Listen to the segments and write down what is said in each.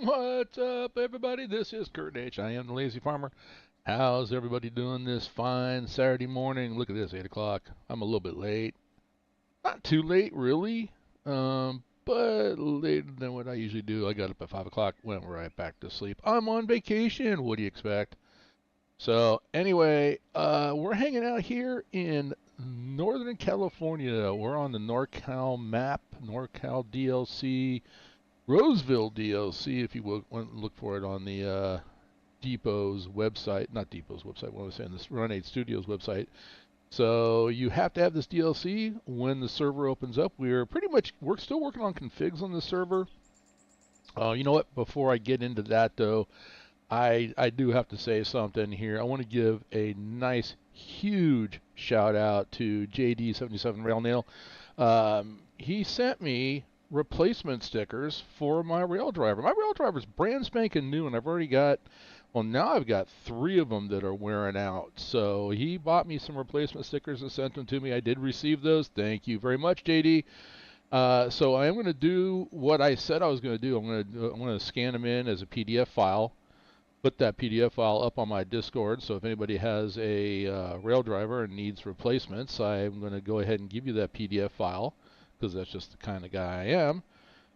What's up, everybody? This is Kurt H. I am the Lazy Farmer. How's everybody doing this fine Saturday morning? Look at this, 8 o'clock. I'm a little bit late. Not too late, really, but later than what I usually do. I got up at 5 o'clock, went right back to sleep. I'm on vacation. What do you expect? So, anyway, we're hanging out here in Northern California. We're on the NorCal map, NorCal DLC. Roseville DLC, if you want to look for it on the Depot's website, not Depot's website, what was I saying, this Run8 Studios website. So you have to have this DLC when the server opens up. We're still working on configs on the server. You know what? Before I get into that, though, I do have to say something here. I want to give a nice, huge shout out to JD77 Railnail. He sent me replacement stickers for my rail driver. My rail driver's brand spanking new, and I've already got, well, now I've got 3 of them that are wearing out. So he bought me some replacement stickers and sent them to me. I did receive those. Thank you very much, JD. So I am going to do what I said I was going to do. I'm going to scan them in as a PDF file, put that PDF file up on my Discord. So if anybody has a rail driver and needs replacements, I'm going to go ahead and give you that PDF file, because that's just the kind of guy I am.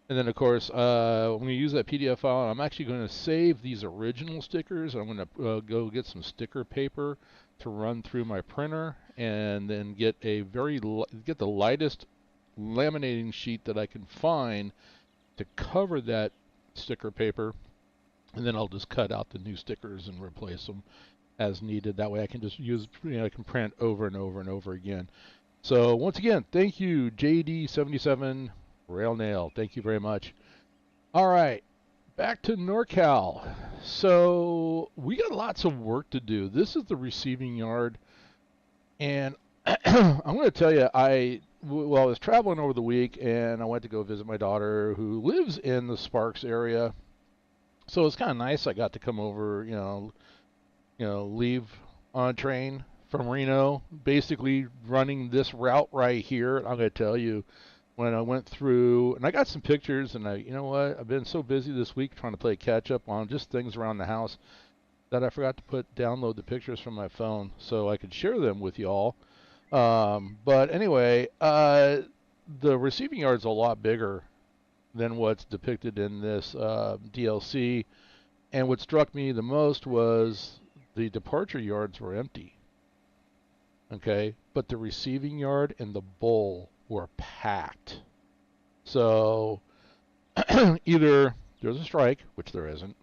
And then, of course, I'm going to use that PDF file, and I'm actually going to save these original stickers. I'm going to go get some sticker paper to run through my printer, and then get the lightest laminating sheet that I can find to cover that sticker paper, and then I'll just cut out the new stickers and replace them as needed. That way I can just use, I can print over and over and over again. So once again, thank you, JD77 Railnail. Thank you very much. All right, back to NorCal. So we got lots of work to do. This is the receiving yard, and I'm going to tell you, I was traveling over the week, and I went to go visit my daughter who lives in the Sparks area. So it's kind of nice. I got to come over, leave on a train from Reno, basically running this route right here. I'm going to tell you, when I went through, and I got some pictures, and you know what? I've been so busy this week trying to play catch up on just things around the house that I forgot to download the pictures from my phone so I could share them with y'all. But anyway, the receiving yard's a lot bigger than what's depicted in this DLC. And what struck me the most was the departure yards were empty. Okay, but the receiving yard and the bowl were packed. So either there's a strike, which there isn't,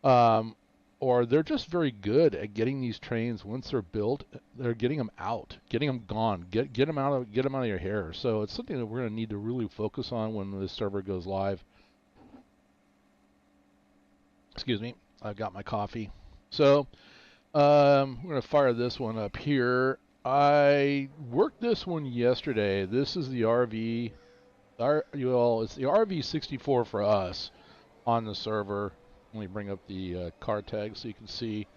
or they're just very good at getting these trains, once they're built, they're getting them out, getting them gone, get them out of your hair. So it's something that we're going to need to really focus on when this server goes live. Excuse me, I've got my coffee. So we're going to fire this one up here. I worked this one yesterday. This is the RV. It's the RV64 for us on the server. Let me bring up the car tag so you can see.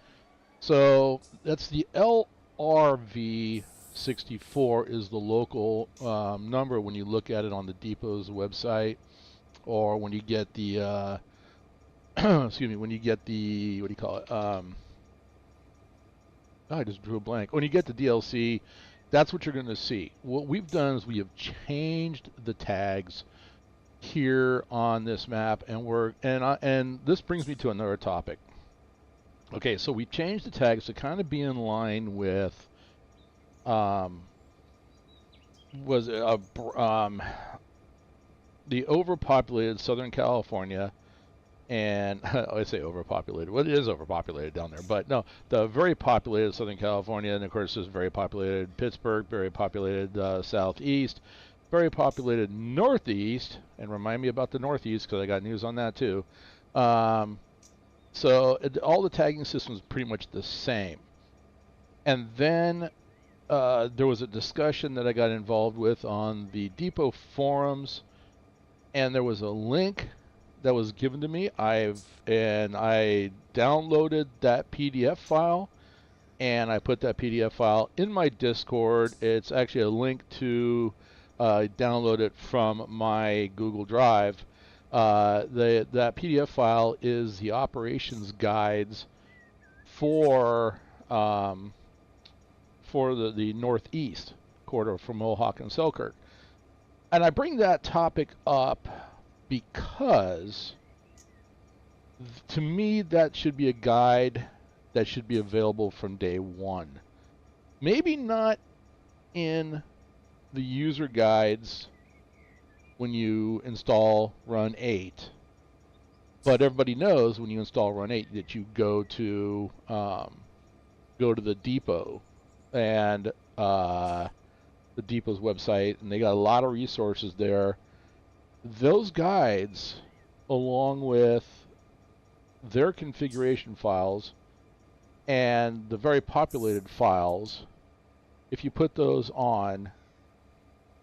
So that's the LRV64 is the local number when you look at it on the Depot's website, or when you get the excuse me, when you get the, what do you call it? I just drew a blank. When you get the DLC, that's what you're going to see. What we've done is we have changed the tags here on this map, and this brings me to another topic. Okay, so we changed the tags to kind of be in line with the overpopulated Southern California. And I say overpopulated. Well, it is overpopulated down there, but no, the very populated Southern California, and of course, there's very populated Pittsburgh, very populated Southeast, very populated Northeast, and remind me about the Northeast because I got news on that too. So all the tagging systems are pretty much the same. And then there was a discussion that I got involved with on the Depot forums, and there was a link that was given to me. I downloaded that PDF file, and I put that PDF file in my Discord. It's actually a link to download it from my Google Drive. That PDF file is the operations guides for the Northeast corridor from Mohawk and Selkirk. And I bring that topic up because to me that should be a guide that should be available from day one. Maybe not in the user guides when you install Run8, but everybody knows when you install Run8 that you go to the depot and the depot's website, and they got a lot of resources there. Those guides, along with their configuration files and the very populated files, if you put those on,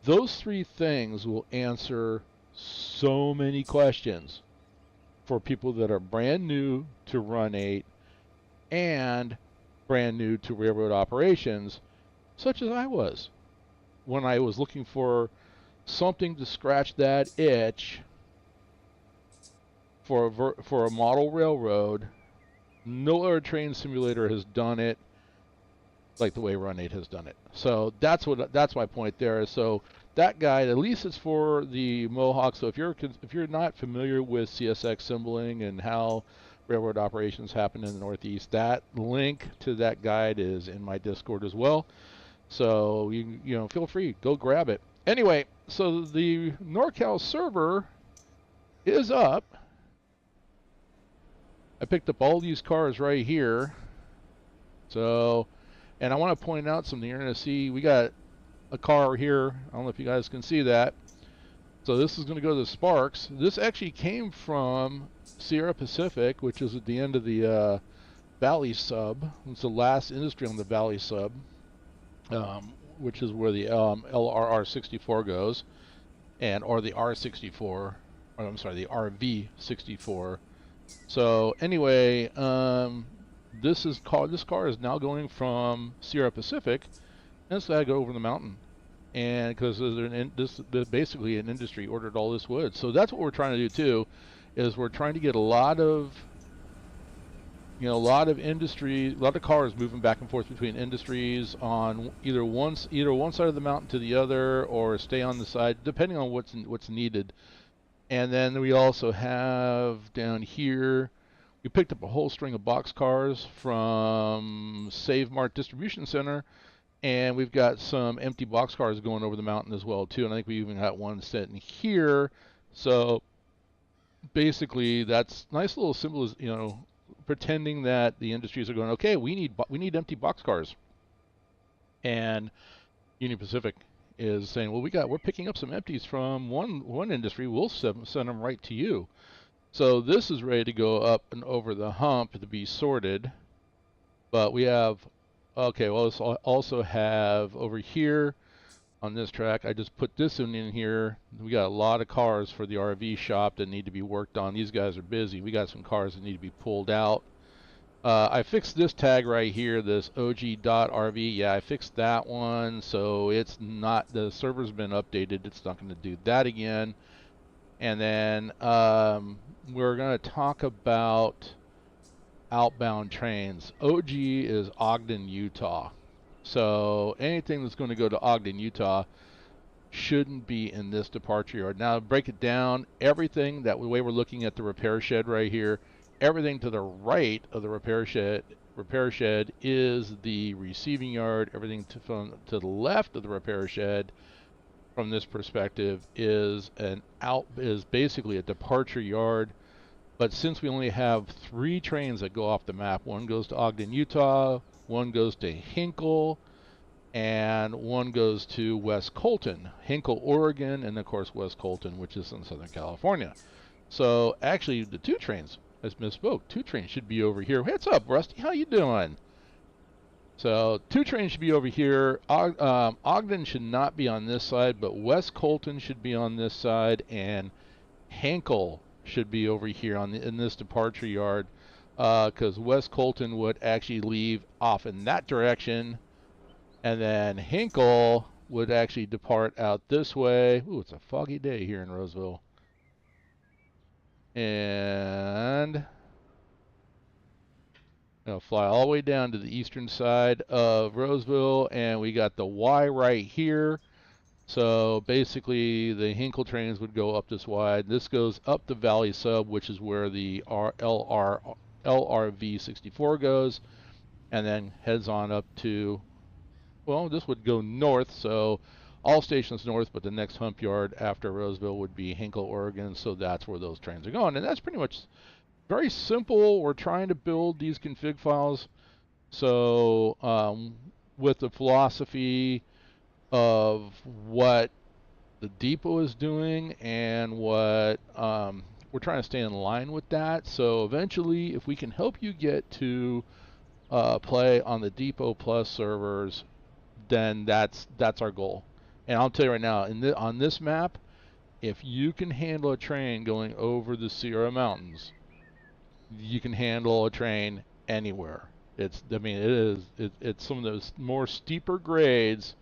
those three things will answer so many questions for people that are brand new to Run8 and brand new to railroad operations, such as I was when I was looking for something to scratch that itch for a model railroad. No other train simulator has done it like the way Run8 has done it. So that's my point there. So that guide, at least it's for the Mohawk. So if you're not familiar with CSX symboling and how railroad operations happen in the Northeast, that link to that guide is in my Discord as well. So you know, feel free, go grab it. Anyway, so the NorCal server is up. I picked up all these cars right here. So, and I want to point out something. You're going to see we got a car here. I don't know if you guys can see that. So this is going to go to Sparks. This actually came from Sierra Pacific, which is at the end of the Valley sub. It's the last industry on the Valley sub, which is where the LRR64 goes, or the R64, or I'm sorry, the RV64. So anyway, this car is now going from Sierra Pacific, and it's got to go over the mountain, and because basically an industry ordered all this wood. So that's what we're trying to do too, is we're trying to get a lot of industry, a lot of cars moving back and forth between industries on either one side of the mountain to the other, or stay on the side depending on what's needed. And then we also have down here, we picked up a whole string of boxcars from Save Mart Distribution Center, and we've got some empty boxcars going over the mountain as well too. And I think we even got one sitting here. So basically, that's nice little symbol, pretending that the industries are going, okay, we need empty boxcars, and Union Pacific is saying, well, we're picking up some empties from one industry. We'll send them right to you. So this is ready to go up and over the hump to be sorted. But we have, okay, well, let's also have over here on this track, I just put this in here. We got a lot of cars for the RV shop that need to be worked on. These guys are busy. We got some cars that need to be pulled out. I fixed this tag right here, this OG.RV. Yeah, I fixed that one, so it's not, the server's been updated. It's not going to do that again. And then we're going to talk about outbound trains. OG is Ogden, Utah. So anything that's going to go to Ogden, Utah shouldn't be in this departure yard. Now, break it down. Everything, that way we're looking at the repair shed right here, everything to the right of the repair shed is the receiving yard. Everything to the left of the repair shed, from this perspective, is basically a departure yard. But since we only have 3 trains that go off the map, one goes to Ogden, Utah, one goes to Hinkle, and one goes to West Colton. Hinkle, Oregon, and of course West Colton, which is in Southern California. So actually, the 2 trains, I misspoke, 2 trains should be over here. What's up, Rusty? How you doing? So 2 trains should be over here. Ogden should not be on this side, but West Colton should be on this side, and Hinkle should be over here in this departure yard, because West Colton would actually leave off in that direction, and then Hinkle would actually depart out this way. Ooh, it's a foggy day here in Roseville. And fly all the way down to the eastern side of Roseville, and we got the Y right here. So basically, the Hinkle trains would go up this wide. This goes up the Valley Sub, which is where the LRV 64 goes, and then heads on up to, well, this would go north, so all stations north, but the next hump yard after Roseville would be Hinkle, Oregon, so that's where those trains are going. And that's pretty much very simple. We're trying to build these config files, so with the philosophy of what the depot is doing and what we're trying to stay in line with that. So eventually, if we can help you get to play on the Depot Plus servers, then that's our goal. And I'll tell you right now, on this map, if you can handle a train going over the Sierra Mountains, you can handle a train anywhere. It's some of those more steeper grades.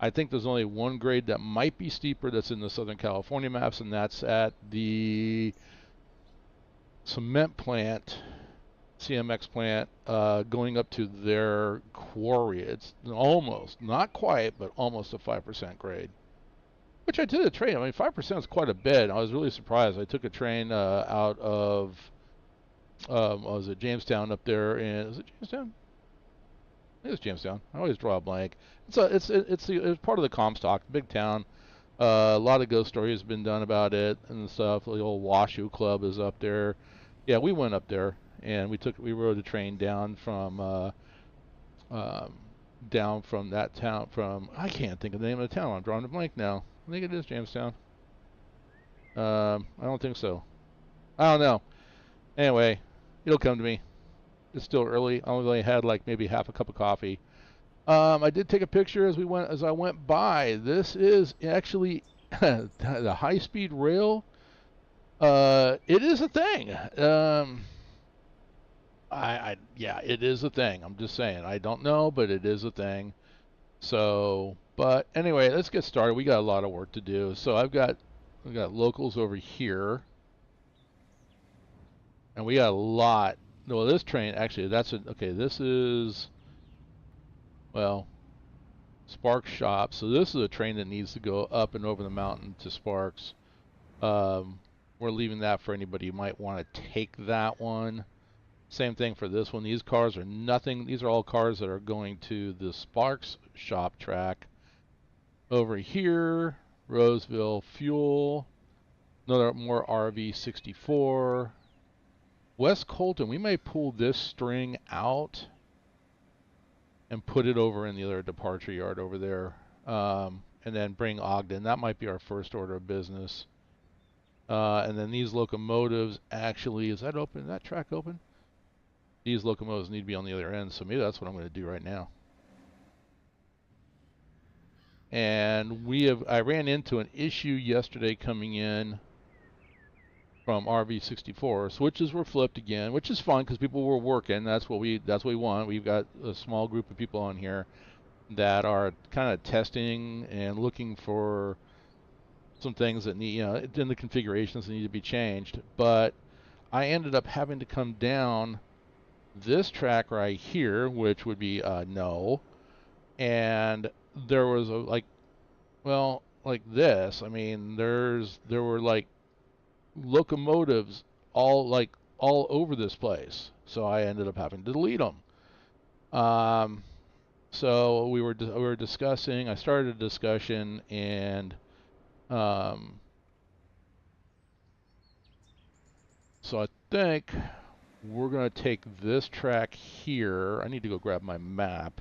I think there's only one grade that might be steeper that's in the Southern California maps, and that's at the cement plant, CMX plant, going up to their quarry. It's almost, not quite, but almost a 5% grade. Which I did a train. I mean, 5% is quite a bit. I was really surprised. I took a train out of, was it Jamestown up there? Is it Jamestown? It was Jamestown. I always draw a blank. It's part of the Comstock, big town. A lot of ghost stories have been done about it and stuff. The old Washoe Club is up there. Yeah, we went up there and we rode a train down from that town. I can't think of the name of the town. I'm drawing a blank now. I think it is Jamestown. I don't think so. I don't know. Anyway, it'll come to me. It's still early. I only had like maybe half a cup of coffee. I did take a picture as I went by. This is actually the high-speed rail. It is a thing. Yeah, it is a thing. I'm just saying. I don't know, but it is a thing. So, but anyway, let's get started. We got a lot of work to do. So we got locals over here, and we got a lot. No, this train actually. Okay. This is, well, Sparks shop. So this is a train that needs to go up and over the mountain to Sparks. We're leaving that for anybody who might want to take that one. Same thing for this one. These cars are nothing. These are all cars that are going to the Sparks shop track. Over here, Roseville Fuel. Another more RV 64. West Colton. We may pull this string out and put it over in the other departure yard over there, and then bring Ogden. That might be our first order of business. And then these locomotives actually, is that open? Is that track open? These locomotives need to be on the other end, so maybe that's what I'm going to do right now. And I ran into an issue yesterday coming in from RV64. Switches were flipped again, which is fun because people were working. That's what we want. We've got a small group of people on here that are kind of testing and looking for some things that need, in the configurations that need to be changed. But I ended up having to come down this track right here, which would be no, and there was like this. I mean, there were like locomotives all over this place, so I ended up having to delete them. So we were discussing. I started a discussion, and so I think we're gonna take this track here. I need to go grab my map.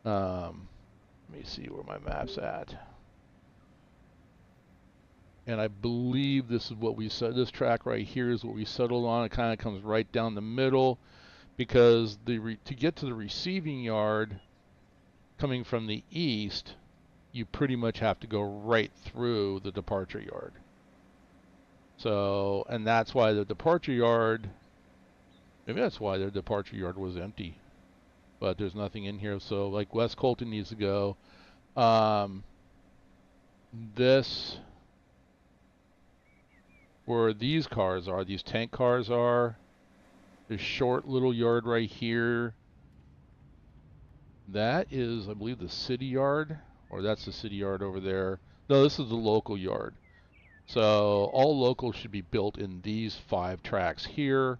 Let me see where my map's at. And I believe this is what we said. This track right here is what we settled on. It kind of comes right down the middle, because to get to the receiving yard coming from the east, you pretty much have to go right through the departure yard. So, and that's why the departure yard, maybe that's why their departure yard was empty. But there's nothing in here. So, like, West Colton needs to go. This, where these cars are, these tank cars are, this short little yard right here, that is, I believe, the city yard, or that's the city yard over there. No, this is the local yard. So all locals should be built in these 5 tracks here.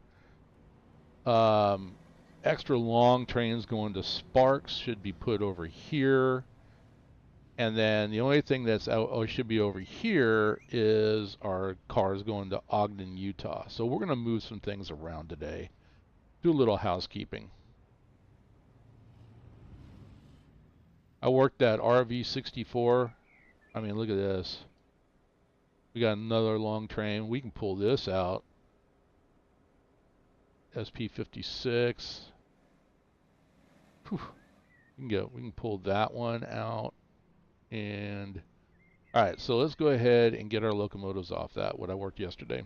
Extra long trains going to Sparks should be put over here. And then the only thing that's out, should be over here is our cars going to Ogden, Utah. So we're going to move some things around today. Do a little housekeeping. I worked that RV64. I mean, look at this. We got another long train. We can pull this out. SP56. Whew. We can pull that one out. And all right, so let's go ahead and get our locomotives off that, what I worked yesterday.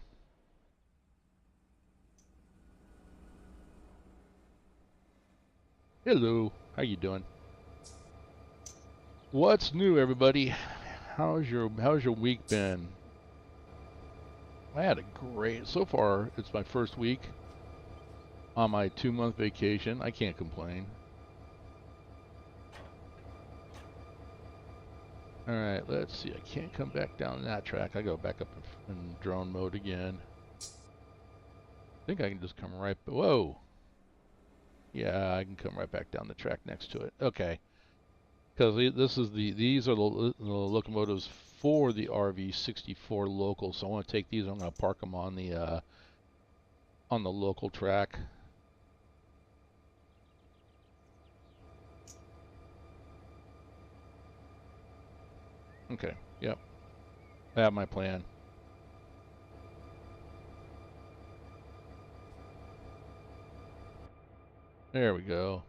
Hello, how you doing? What's new, everybody? How's your week been? I had a great, so far it's my first week on my 2-month vacation. I can't complain. All right, let's see. I can't come back down that track. I go back up in drone mode again. I think I can just come right. Whoa. Yeah, I can come right back down the track next to it. Okay. Because these are the locomotives for the RV64 local. So I want to take these. I'm going to park them on the local track. Okay. Yep. I have my plan. There we go.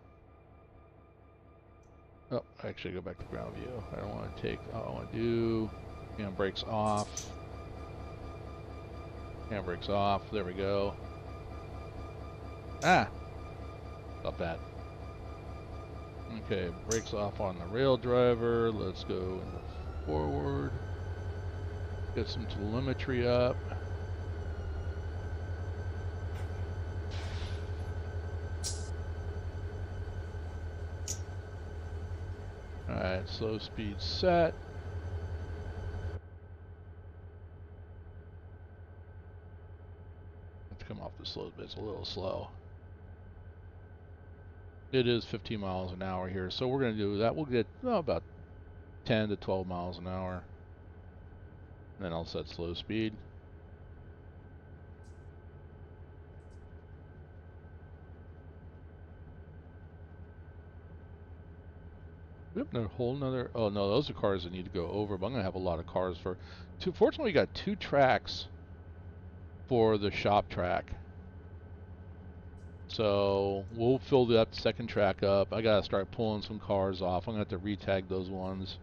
Oh, actually go back to ground view. I don't want to take, all I want to do, handbrakes off. Handbrakes off, there we go. Ah! Stop that. Okay, brakes off on the rail driver. Let's go forward. Get some telemetry up. Alright, slow speed set. Let's come off the slow bit, it's a little slow. It is 15 miles an hour here, so we're going to do that. We'll get about 10 to 12 miles an hour. And then I'll set slow speed. Yep, a whole nother. Oh no, those are cars that need to go over. But I'm gonna have a lot of cars for. Fortunately, we got 2 tracks for the shop track, so we'll fill that second track up. I gotta start pulling some cars off. I'm gonna have to retag those ones,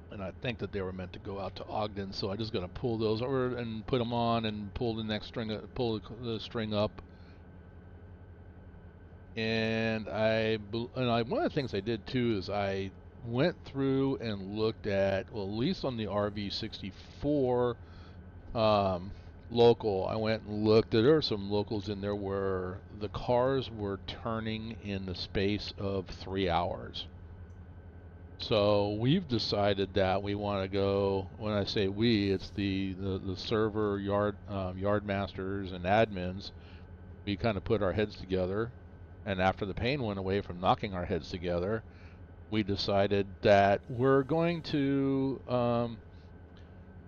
and I think that they were meant to go out to Ogden, so I just gotta pull those over and put them on and pull the next string, pull the string up. And one of the things I did too is I went through and looked at, well, at least on the RV64 local, I went and looked. There are some locals in there where the cars were turning in the space of 3 hours. So we've decided that we want to go. When I say we, it's the server yard masters and admins. We kind of put our heads together. And after the pain went away from knocking our heads together, we decided that we're going to,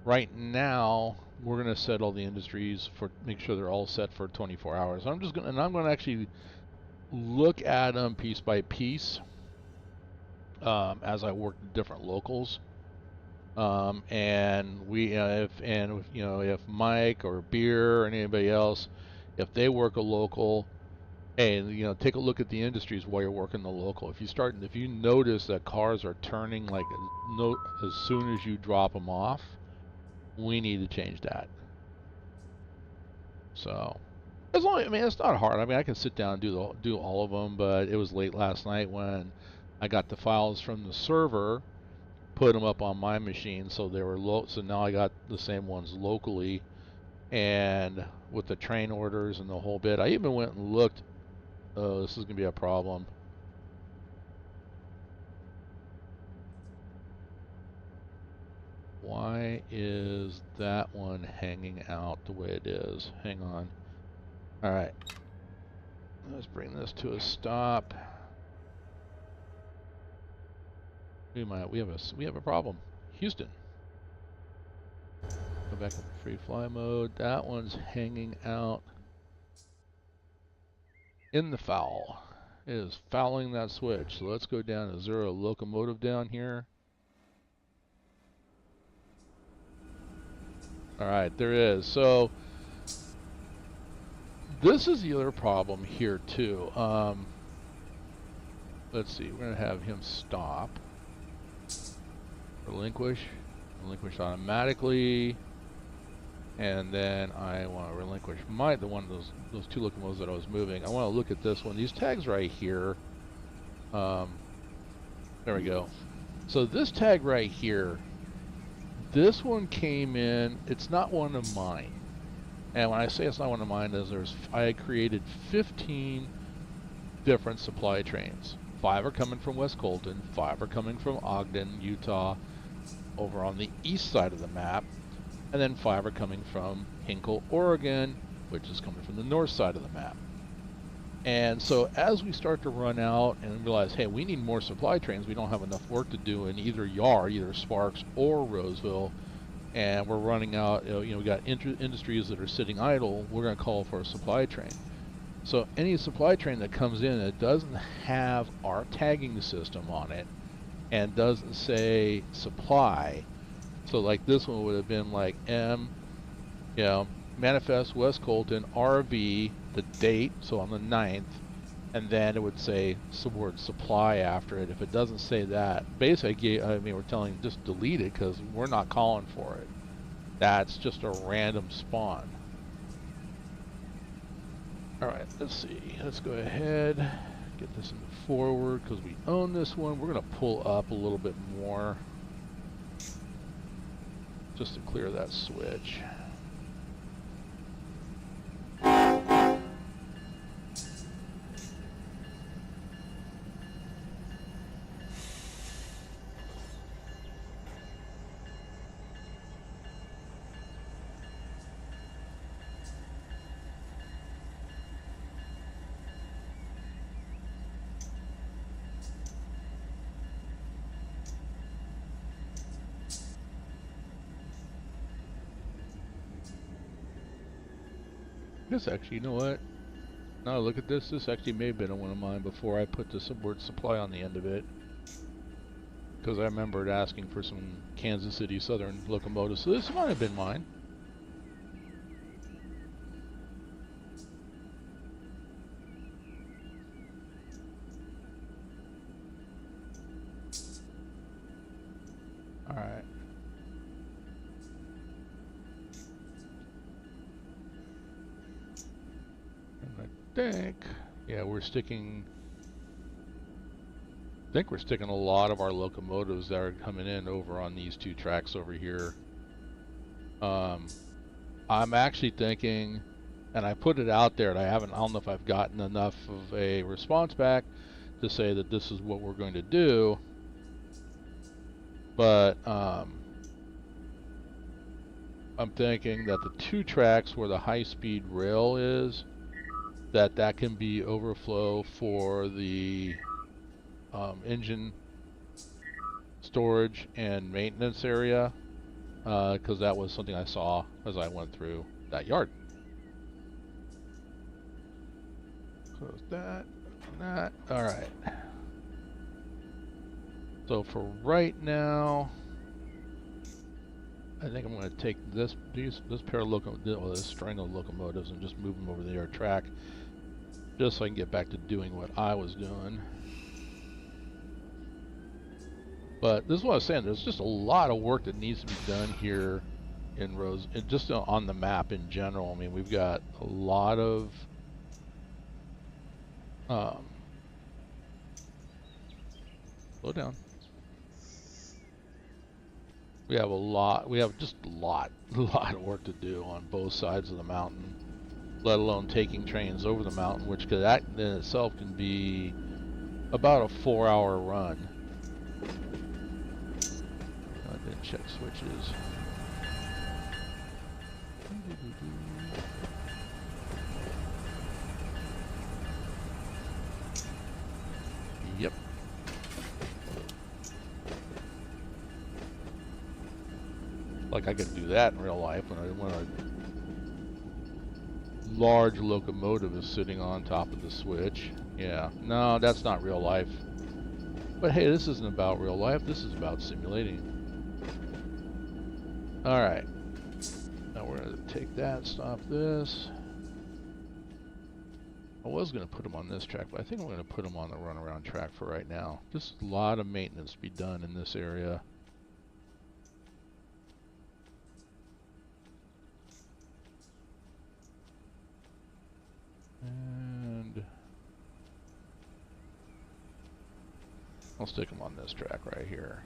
right now, we're going to set all the industries for, make sure they're all set for 24 hours. I'm going to actually look at them piece by piece as I work different locals. And if Mike or Beer or anybody else, if they work a local, And you know, take a look at the industries while you're working the local. If you notice that cars are turning like as soon as you drop them off, we need to change that. So, I mean, it's not hard. I mean, I can sit down and do all of them, but it was late last night when I got the files from the server, put them up on my machine, so they were low. So now I got the same ones locally, and with the train orders and the whole bit, I even went and looked. Oh, this is gonna be a problem. Why is that one hanging out the way it is? Hang on. All right. Let's bring this to a stop. We have a problem. Houston. Go back to free fly mode. That one's hanging out in the foul. It is fouling that switch. So let's go down to 0 locomotive down here. All right, there is. So this is the other problem here too. Let's see. We're gonna have him stop. Relinquish automatically, and then I want to relinquish the one of those two locomotives that I was moving. I want to look at this one. These tags right here. There we go. So this tag right here, this one came in. It's not one of mine. And when I say it's not one of mine, I created 15 different supply trains. 5 are coming from West Colton, 5 are coming from Ogden, Utah, over on the east side of the map, and then 5 are coming from Hinkle, Oregon, which is coming from the north side of the map. And so as we start to run out and realize, hey, we need more supply trains, we don't have enough work to do in either Sparks or Roseville, and we're running out, you know, we got industries that are sitting idle, we're going to call for a supply train. So any supply train that comes in that doesn't have our tagging system on it and doesn't say supply, so like this one would have been like M, you know, Manifest West Colton RV, the date, so on the 9th, and then it would say some word supply after it. If it doesn't say that, basically, I mean, we're telling just delete it because we're not calling for it. That's just a random spawn. All right, let's see. Let's go ahead, get this into forward because we own this one. We're going to pull up a little bit more just to clear that switch. This actually, you know what? Now look at this. This actually may have been one of mine before I put the word supply on the end of it, because I remembered asking for some Kansas City Southern locomotives. So this might have been mine. All right. think, yeah, I think we're sticking a lot of our locomotives that are coming in over on these two tracks over here. I'm actually thinking, and I put it out there, and I don't know if I've gotten enough of a response back to say that this is what we're going to do, but I'm thinking that the two tracks where the high-speed rail is, that can be overflow for the engine storage and maintenance area, because that was something I saw as I went through that yard. Close that, that. All right. So for right now, I think I'm going to take this pair of this string of locomotives and just move them over the other track. just so I can get back to doing what I was doing. But this is what I was saying. There's just a lot of work that needs to be done here in Rose, just on the map in general. I mean, we've got a lot of slow down. We have a lot. We have just a lot of work to do on both sides of the mountain, let alone taking trains over the mountain, which that in itself can be about a 4-hour run. I didn't check switches. Yep. Like I could do that in real life when a large locomotive is sitting on top of the switch. Yeah, no, that's not real life. But hey, this isn't about real life. This is about simulating. All right. Now we're going to take that, stop this. I was going to put them on this track, but I think I'm going to put them on the runaround track for right now. Just a lot of maintenance to be done in this area. And I'll stick them on this track right here.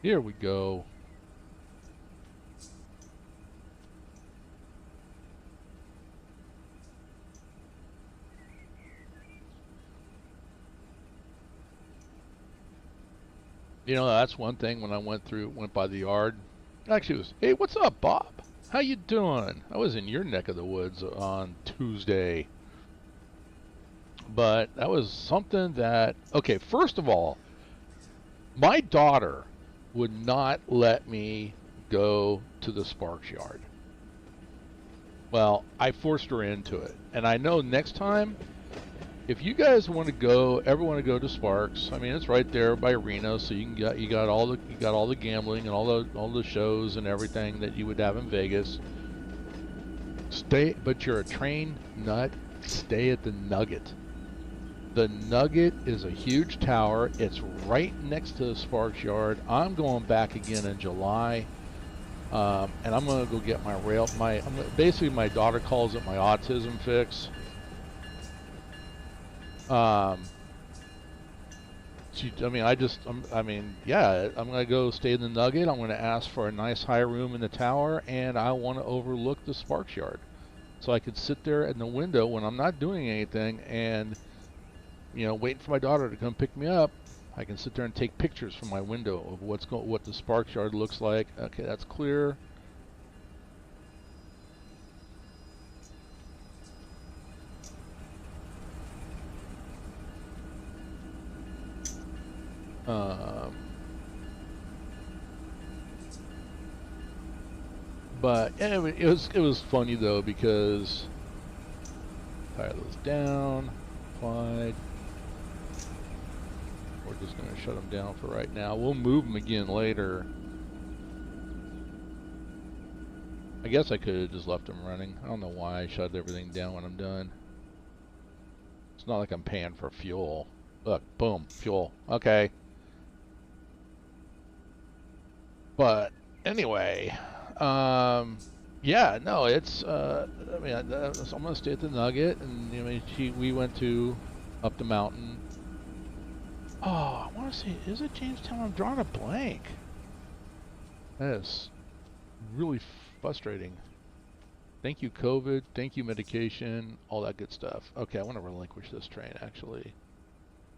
Here we go. You know, that's one thing when I went by the yard. Actually, it was, hey, what's up, Bob? How you doing? I was in your neck of the woods on Tuesday. But that was something that, okay, first of all, my daughter would not let me go to the Sparks yard. Well, I forced her into it. And I know next time, if you guys want to go, ever want to go to Sparks, I mean it's right there by Reno, so you got all the gambling and all the shows and everything that you would have in Vegas. But you're a train nut, stay at the Nugget. The Nugget is a huge tower. It's right next to the Sparks yard. I'm going back again in July. And I'm gonna go get my basically my daughter calls it my autism fix. Yeah, I'm gonna go stay in the Nugget. I'm gonna ask for a nice high room in the tower, and I want to overlook the Sparks yard, so I could sit there in the window when I'm not doing anything, and waiting for my daughter to come pick me up. I can sit there and take pictures from my window of what the Sparks yard looks like. Okay, that's clear. But anyway, it was funny though, because tire those down, applied. We're just going to shut them down for right now. We'll move them again later. I guess I could have just left them running. I don't know why I shut everything down when I'm done. It's not like I'm paying for fuel. Look, boom, fuel. Okay. But anyway, yeah, no, it's I'm gonna stay at the Nugget, and we went up the mountain. Oh, I want to say, is it Jamestown? I'm drawing a blank. That is really frustrating. Thank you, COVID. Thank you, medication. All that good stuff. Okay, I want to relinquish this train, actually.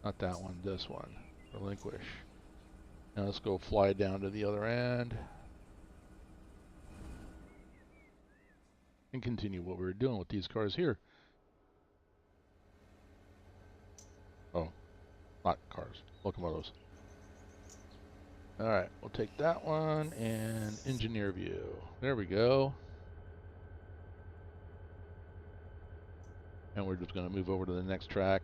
Not that one, this one. Relinquish. Now let's go fly down to the other end. And continue what we were doing with these cars here. Oh, not cars, locomotives. Alright, we'll take that one and engineer view. There we go. And we're just going to move over to the next track.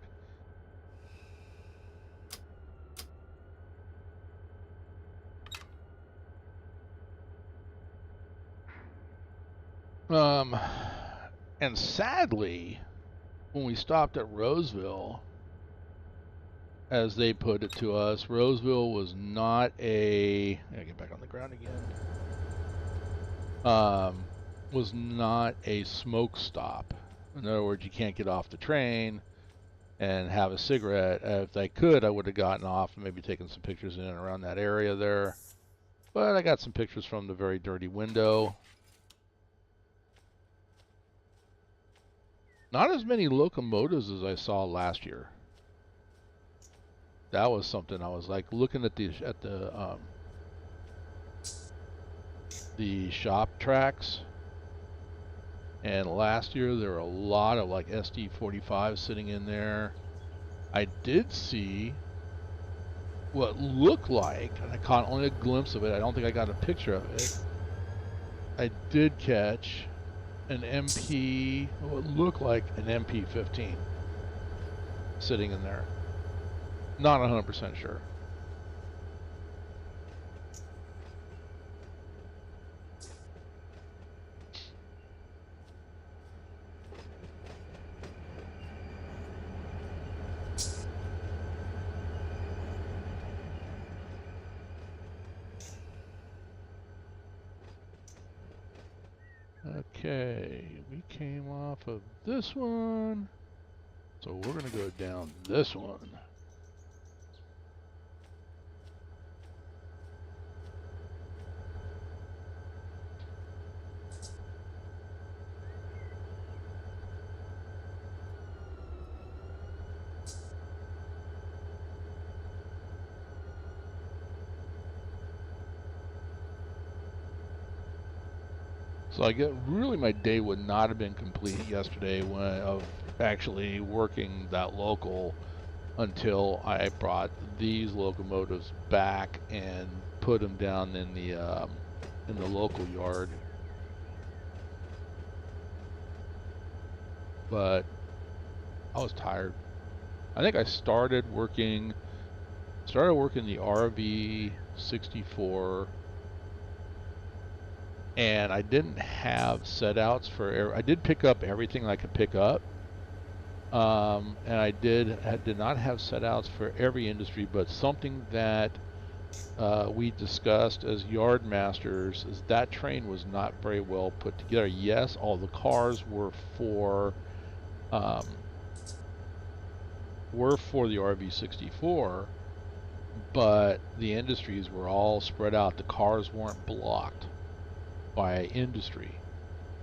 And sadly, when we stopped at Roseville, as they put it to us, Roseville was not a... I gotta get back on the ground again. Was not a smoke stop. In other words, you can't get off the train and have a cigarette. If I could, I would have gotten off and maybe taken some pictures in and around that area there. But I got some pictures from the very dirty window. Not as many locomotives as I saw last year. That was something I was like looking at the shop tracks. And last year there were a lot of like SD45s sitting in there. I did see what looked like, and I caught only a glimpse of it, I don't think I got a picture of it. I did catch an MP, what looked like an MP15 sitting in there. Not 100% sure. Okay, we came off of this one, so we're going to go down this one. So I get really my day would not have been complete yesterday when of actually working that local until I brought these locomotives back and put them down in the local yard. But I was tired. I think I started working the RV 64. And I didn't have set outs for I did pick up everything I could pick up, and I did not have set outs for every industry, but something that we discussed as yard masters is that train was not very well put together. Yes, all the cars were for the RV64, but the industries were all spread out. The cars weren't blocked by industry,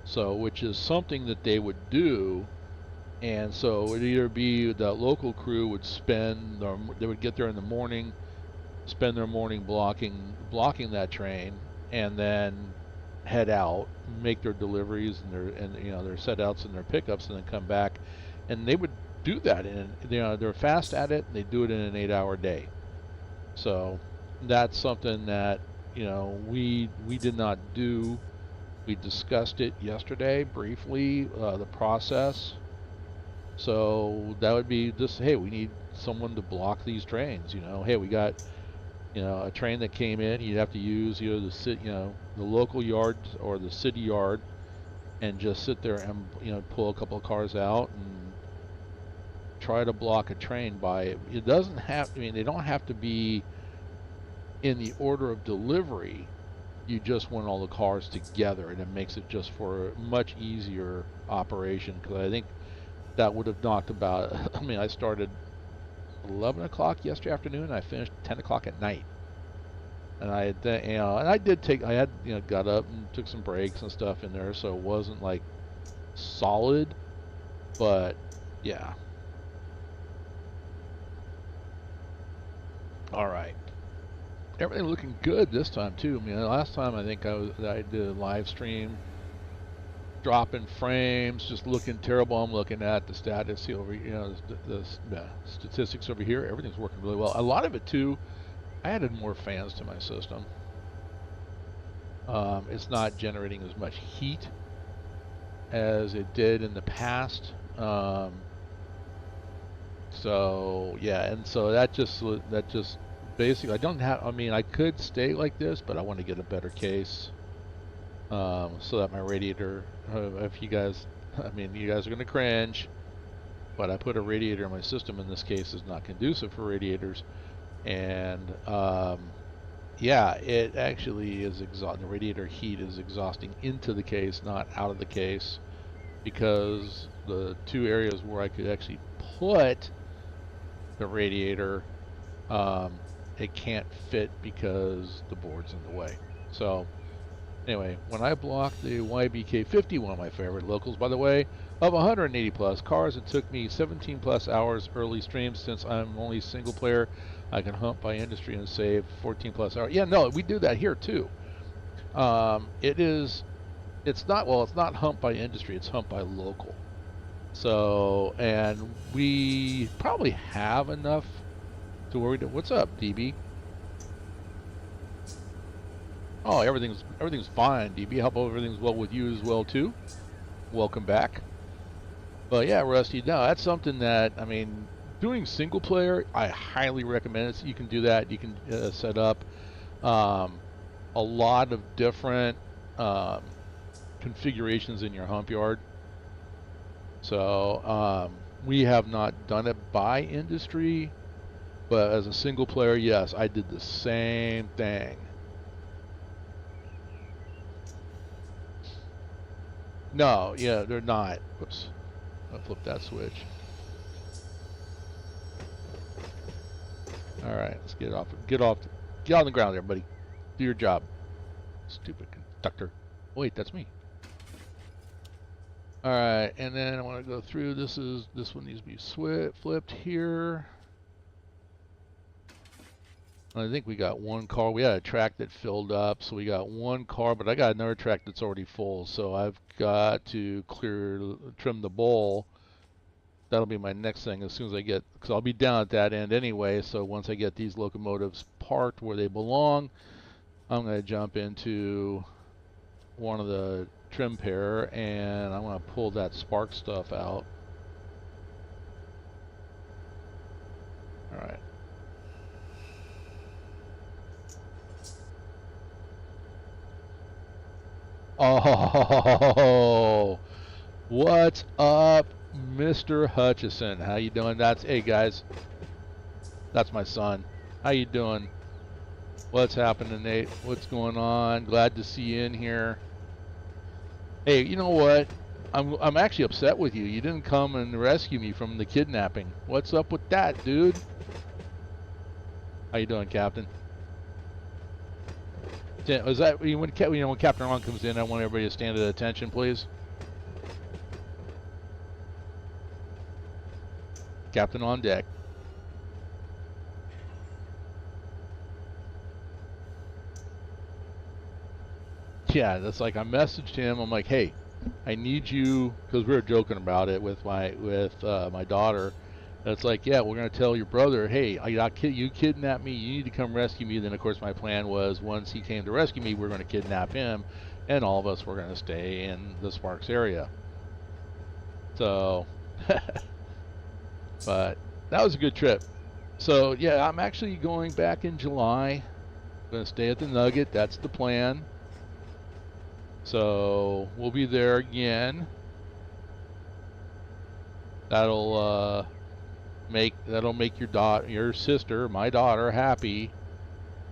so which is something that they would do. And so it would either be the local crew would they would get there in the morning, spend their morning blocking that train, and then head out, make their deliveries and their set outs and their pickups, and then come back. And they would do that they're fast at it, and they do it in an 8-hour day. So that's something that we did not do. We discussed it yesterday briefly, the process. So that would be just, hey, we need someone to block these trains. Hey, we got a train that came in. You'd have to use the local yard or the city yard, and just sit there and pull a couple of cars out and try to block a train by. It doesn't have. I mean, they don't have to be in the order of delivery. You just want all the cars together, and it makes it just for a much easier operation. Because I think that would have knocked about. I mean, I started 11 o'clock yesterday afternoon, and I finished 10 o'clock at night. And I had, got up and took some breaks and stuff in there, so it wasn't like solid, but yeah. All right. Everything looking good this time too. I mean, last time I think I did a live stream, dropping frames, just looking terrible. I'm looking at the status over, the statistics over here. Everything's working really well. A lot of it too I added more fans to my system. It's not generating as much heat as it did in the past. So yeah, and so that just basically, I don't have. I mean, I could stay like this, but I want to get a better case, so that my radiator. If you guys, I mean, you guys are gonna cringe, but I put a radiator in my system. In this case, is not conducive for radiators, and yeah, it actually is exhausting. The radiator heat is exhausting into the case, not out of the case, because the two areas where I could actually put the radiator, it can't fit because the board's in the way. So anyway, when I blocked the YBK50, one of my favorite locals, by the way, of 180 plus cars, it took me 17 plus hours early streams. Since I'm only single player, I can hunt by industry and save 14 plus hours. Yeah, no, we do that here too. It's not hunt by industry, it's hunt by local. So, and we probably have enough to where we do. What's up, DB? Oh, everything's fine, DB. Hope everything's well with you as well too. Welcome back. But yeah, Rusty, no, that's something that, I mean, doing single player, I highly recommend it. So you can do that. You can set up a lot of different configurations in your hump yard. So we have not done it by industry, but as a single player, yes, I did the same thing. No, yeah, they're not. Whoops. I'll flip that switch. All right, let's get on the ground there, buddy. Do your job. Stupid conductor. Oh, wait, that's me. All right, and then I want to go through. This one needs to be flipped here. I think we got one car. We had a track that filled up, so we got one car, but I got another track that's already full, so I've got to trim the bowl. That'll be my next thing as soon as I get, because I'll be down at that end anyway, so once I get these locomotives parked where they belong, I'm going to jump into one of the trim pair, and I'm going to pull that spark stuff out. All right. Oh, what's up, Mr. Hutchison? How you doing? Hey guys, that's my son. How you doing? What's happening, Nate? What's going on? Glad to see you in here. Hey, you know what? I'm actually upset with you. You didn't come and rescue me from the kidnapping. What's up with that, dude? How you doing, Captain? Is that when Captain Ron comes in? I want everybody to stand at attention, please. Captain on deck. Yeah, that's like I messaged him. I'm like, hey, I need you, because we were joking about it with my daughter. It's like, yeah, we're gonna tell your brother, hey, you kidnapped me. You need to come rescue me. Then of course my plan was once he came to rescue me, we're gonna kidnap him, and all of us were gonna stay in the Sparks area. So, but that was a good trip. So yeah, I'm actually going back in July. I'm gonna stay at the Nugget. That's the plan. So we'll be there again. That'll make your sister, my daughter, happy.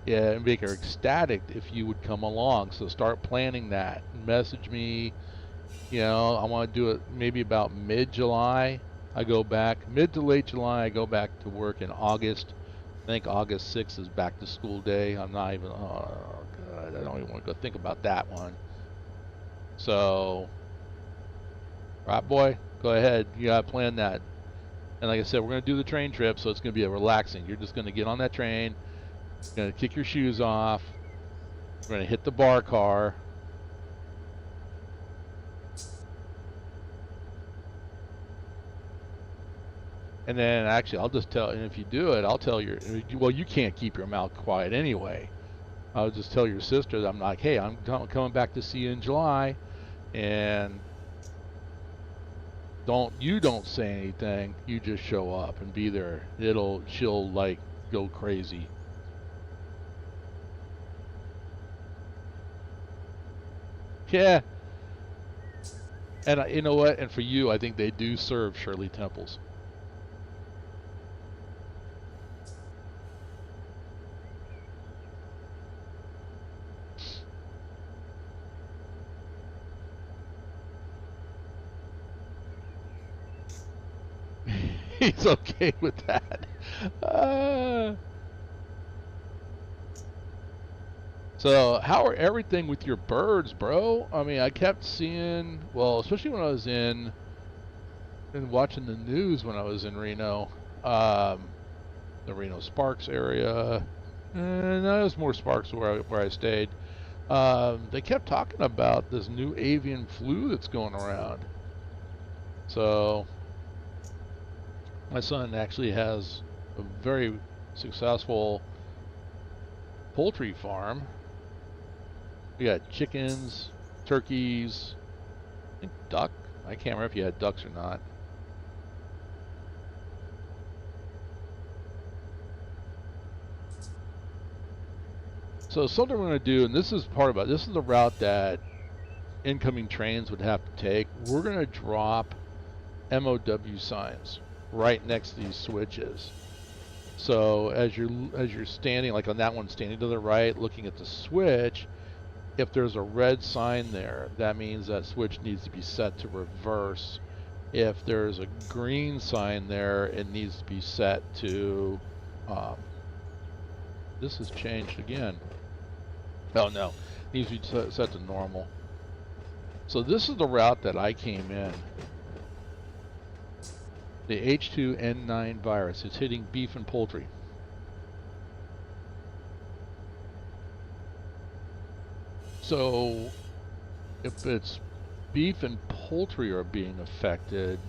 Yeah, and make her ecstatic if you would come along. So start planning that. Message me. You know, I want to do it maybe about mid-July. I go back mid to late July. I go back to work in August. I think August 6th is back to school day. I'm not even. Oh God, I don't even want to go think about that one. So, right, boy, go ahead. You gotta plan that. And like I said, we're gonna do the train trip, so it's gonna be a relaxing. You're just gonna get on that train, gonna kick your shoes off. We're gonna hit the bar car. And then actually, I'll just tell, and if you do it, I'll tell your, well, you can't keep your mouth quiet anyway. I'll just tell your sister that I'm like, hey, I'm coming back to see you in July, and don't say anything. You just show up and be there. She'll like go crazy. Yeah, and you know what? And for you, I think they do serve Shirley Temples. He's okay with that. Uh, so how are everything with your birds, bro? I mean, I kept seeing, well, especially when I was in and watching the news when I was in Reno, the Reno Sparks area, and that was more Sparks where I stayed. They kept talking about this new avian flu that's going around. So my son actually has a very successful poultry farm. We got chickens, turkeys, I think duck. I can't remember if you had ducks or not. So something we're going to do, and this is part about this is the route that incoming trains would have to take. We're going to drop MOW signs right next to these switches. So as you're standing, like on that one, standing to the right, looking at the switch, if there's a red sign there, that means that switch needs to be set to reverse. If there's a green sign there, it needs to be set to. This has changed again. Oh no, it needs to be set to normal. So this is the route that I came in. The H2N9 virus is hitting beef and poultry. So if it's beef and poultry are being affected,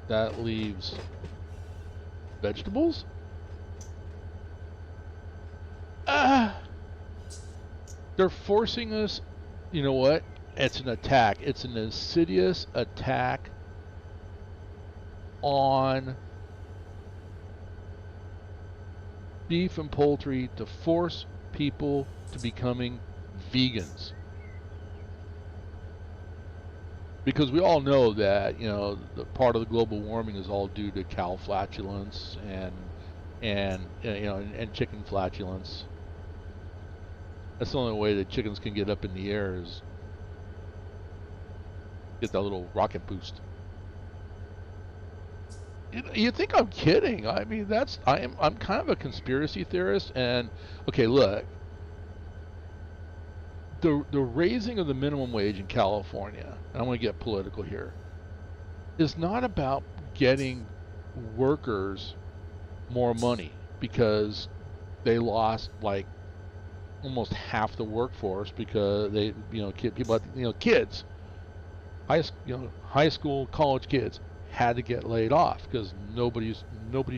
that leaves vegetables? They're forcing us, you know what? It's an attack. It's an insidious attack on beef and poultry to force people to becoming vegans. Because we all know that, you know, the part of the global warming is all due to cow flatulence and you know and chicken flatulence. That's the only way that chickens can get up in the air is get that little rocket boost. You think I'm kidding? I mean, I'm kind of a conspiracy theorist. And okay, look, the raising of the minimum wage in California, and I'm going to get political here, is not about getting workers more money because they lost like almost half the workforce because they, you know, people, you know, kids, high school, college kids had to get laid off because nobody's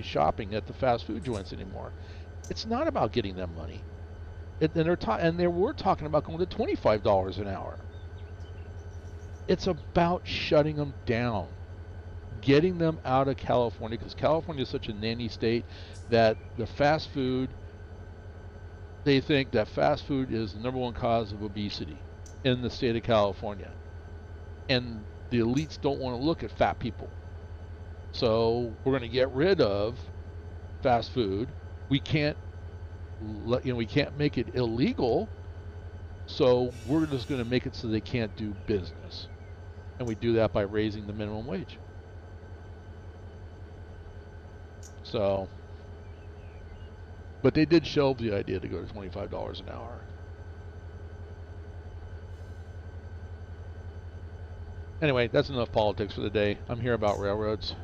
shopping at the fast food joints anymore. It's not about getting them money. And they were talking about going to $25 an hour. It's about shutting them down, getting them out of California, because California is such a nanny state that the fast food, they think that fast food is the number one cause of obesity in the state of California. And the elites don't want to look at fat people. So we're going to get rid of fast food. We can't make it illegal. So we're just going to make it so they can't do business. And we do that by raising the minimum wage. So, but they did shelve the idea to go to $25 an hour. Anyway, that's enough politics for the day. I'm here about railroads.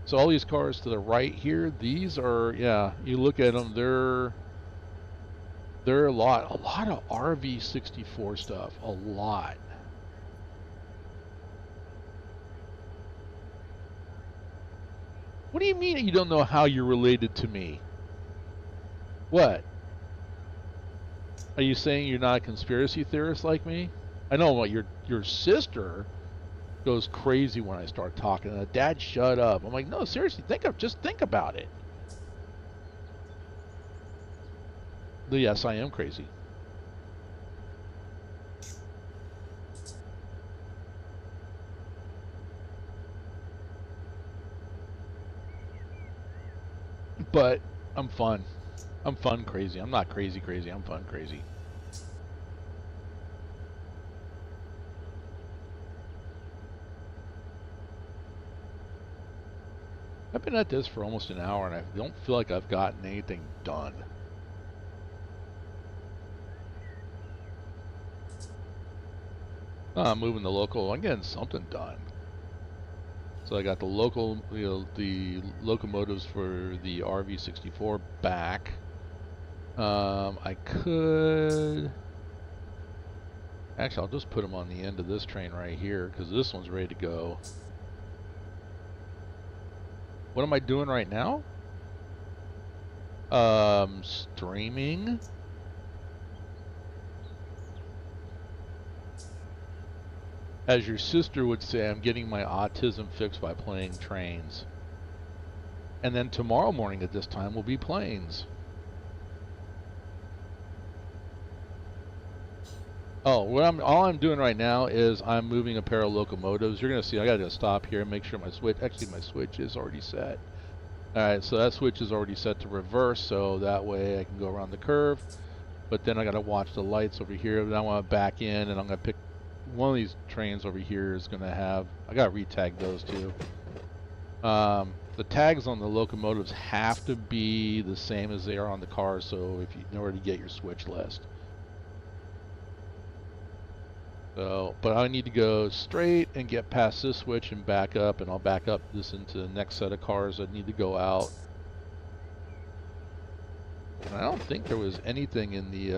So all these cars to the right here, these are, yeah, you look at them, they're a lot of RV64 stuff, a lot. What do you mean you don't know how you're related to me? What? Are you saying you're not a conspiracy theorist like me? I know what your sister goes crazy when I start talking. Dad, shut up. I'm like, no, seriously, just think about it. Yes, I am crazy. But I'm fun. I'm fun crazy. I'm not crazy crazy. I'm fun crazy. I've been at this for almost an hour and I don't feel like I've gotten anything done. I'm moving the local. I'm getting something done. So I got the the locomotives for the RV64 back. I could actually I'll just put them on the end of this train right here because this one's ready to go. What am I doing right now? Streaming. As your sister would say, I'm getting my autism fixed by playing trains. And then tomorrow morning at this time will be planes. Oh, all I'm doing right now is I'm moving a pair of locomotives. You're gonna see I gotta stop here and make sure my switch. Actually, my switch is already set. All right, so that switch is already set to reverse, so that way I can go around the curve. But then I gotta watch the lights over here. Then I want to back in, and I'm gonna pick one of these trains over here. Is gonna have. I gotta retag those too. The tags on the locomotives have to be the same as they are on the cars. So if you in order to get your switch list. So, but I need to go straight and get past this switch and back up, and I'll back up this into the next set of cars that need to go out. And I don't think there was anything in the,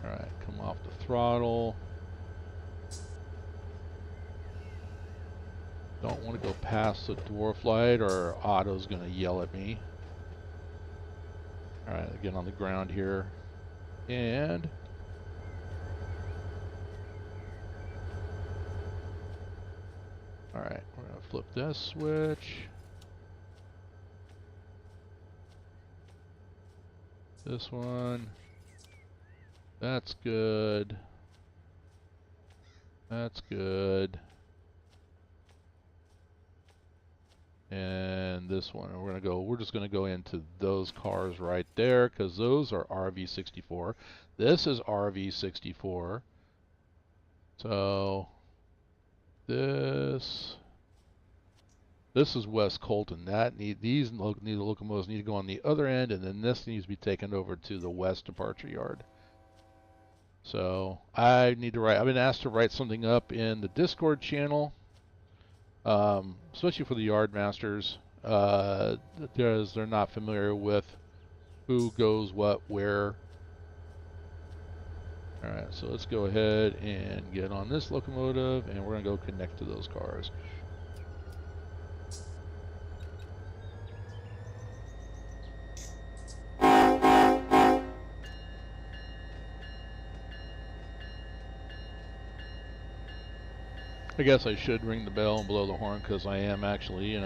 alright, come off the throttle. Don't want to go past the dwarf light or Otto's going to yell at me. Alright, get on the ground here. And alright, we're going to flip this switch. This one. That's good. That's good. And this one, we're just gonna go into those cars right there because those are RV64. This is RV64. So this is West Colton. These locomotives need to go on the other end, and then this needs to be taken over to the West departure yard. So I've been asked to write something up in the Discord channel. Especially for the yard masters, because they're not familiar with who goes what where. All right, so let's go ahead and get on this locomotive, and we're gonna go connect to those cars. I guess I should ring the bell and blow the horn because I am actually, in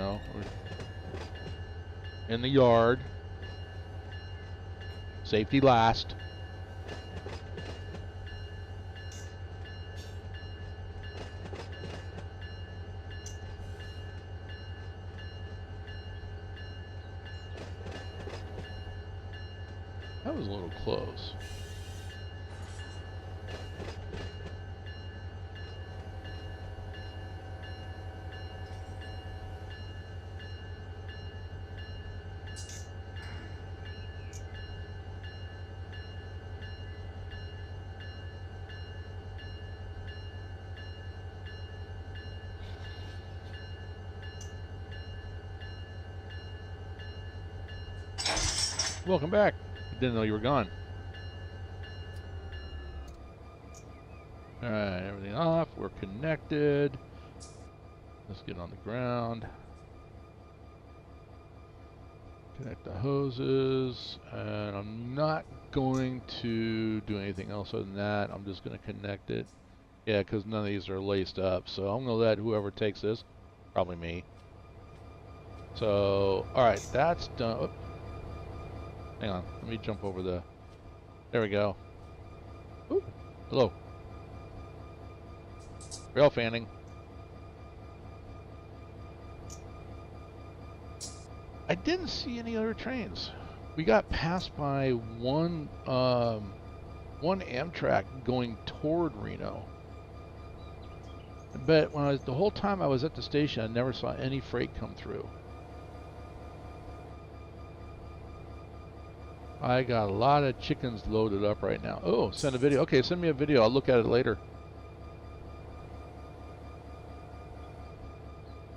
the yard. Safety last. That was a little close. Welcome back. Didn't know you were gone. Alright, everything off. We're connected. Let's get on the ground. Connect the hoses. And I'm not going to do anything else other than that. I'm just going to connect it. Yeah, because none of these are laced up. So I'm going to let whoever takes this, probably me. So, alright, that's done. Oops. Hang on, let me jump over the... There we go. Ooh, hello. Rail fanning. I didn't see any other trains. We got passed by one Amtrak going toward Reno. But when the whole time I was at the station, I never saw any freight come through. I got a lot of chickens loaded up right now. Oh, send a video. Okay, send me a video. I'll look at it later.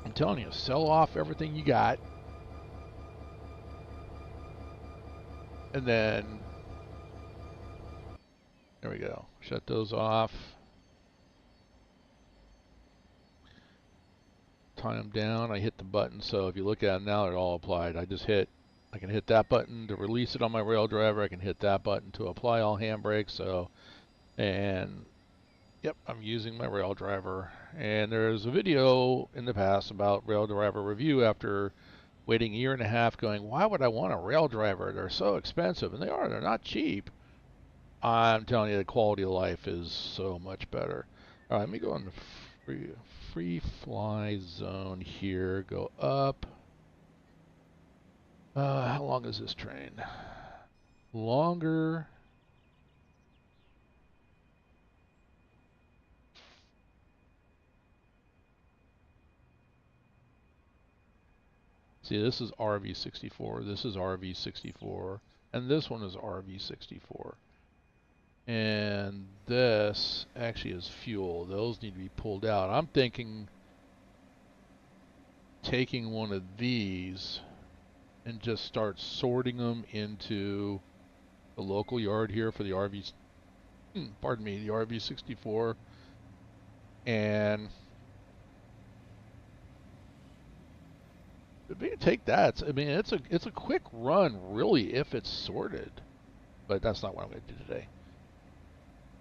I'm telling you, sell off everything you got. And then, there we go. Shut those off. Tie them down. I hit the button. So if you look at them now, they're all applied. I can hit that button to release it on my rail driver. I can hit that button to apply all handbrakes. So, and yep, I'm using my rail driver. And there's a video in the past about rail driver review after waiting a year and a half going, why would I want a rail driver? They're so expensive. And they are. They're not cheap. I'm telling you, the quality of life is so much better. All right, let me go in the free fly zone here. Go up. How long is this train? Longer. See, this is RV64, this is RV64, and this one is RV64. And this actually is fuel. Those need to be pulled out. I'm thinking taking one of these and just start sorting them into the local yard here for the RV, pardon me, the RV64. And if you take that, I mean, it's a quick run, really, if it's sorted. But that's not what I'm going to do today.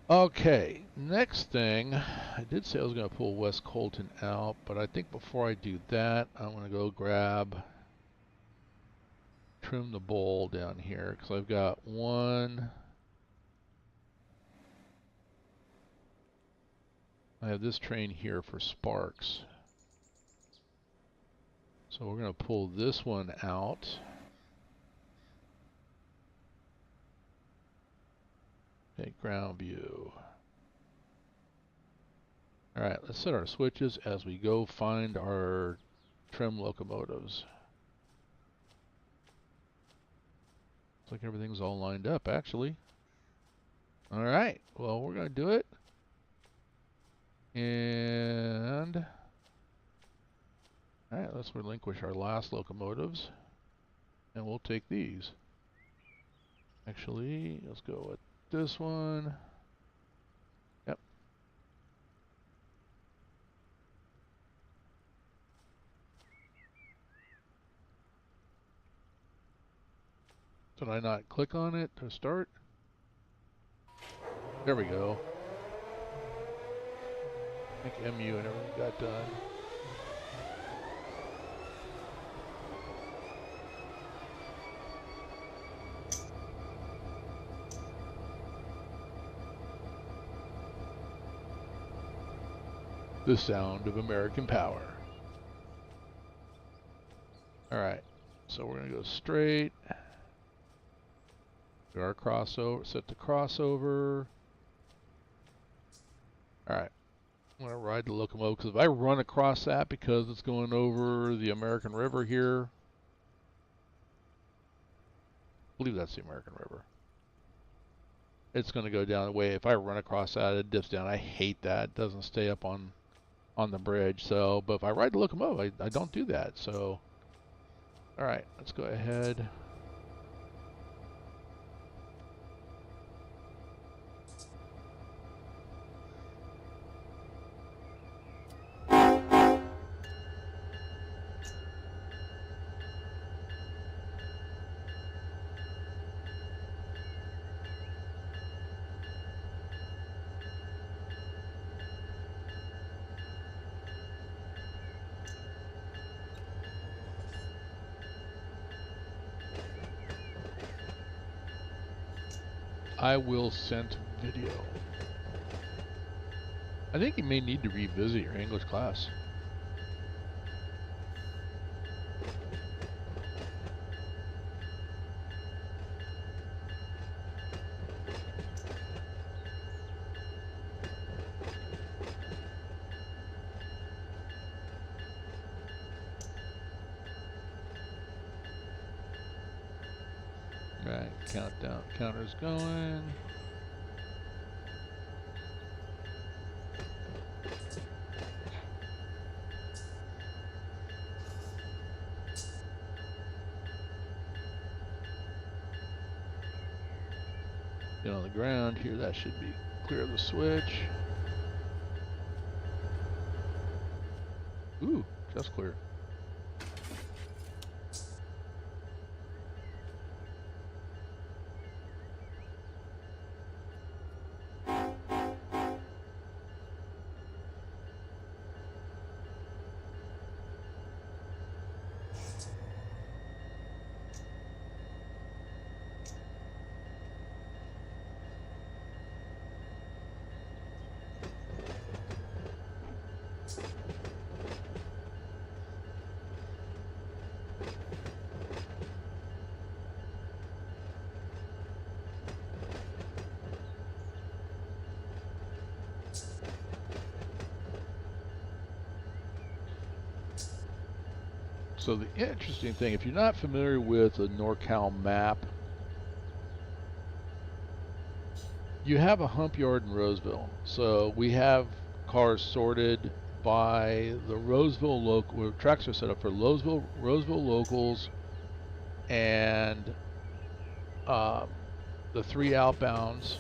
Okay, next thing, I did say I was going to pull West Colton out, but I think before I do that, I'm going to go trim the bowl down here, because I've got I have this train here for sparks. So we're going to pull this one out. Okay, ground view. Alright, let's set our switches as we go find our trim locomotives. Looks like everything's all lined up, actually. Alright, well, we're going to do it. And alright, let's relinquish our last locomotives. And we'll take these. Actually, let's go with this one. Yep. Did I not click on it to start? There we go. I think MU and everything got done. The sound of American power. Alright, so we're going to go straight. Do our crossover, set the crossover. Alright, I'm going to ride the locomotive, because if I run across that because it's going over the American River here, I believe that's the American River. It's going to go down the way. If I run across that, it dips down. I hate that. It doesn't stay up on the bridge. So, but if I ride the locomotive, I don't do that. So, all right, let's go ahead. I will send video. I think you may need to revisit your English class. Right, countdown, counter's going. Get on the ground here, that should be clear of the switch. Ooh, just clear. So the interesting thing, if you're not familiar with the NorCal map, you have a hump yard in Roseville. So we have cars sorted by the Roseville local, where tracks are set up for Roseville locals, and the 3 outbounds,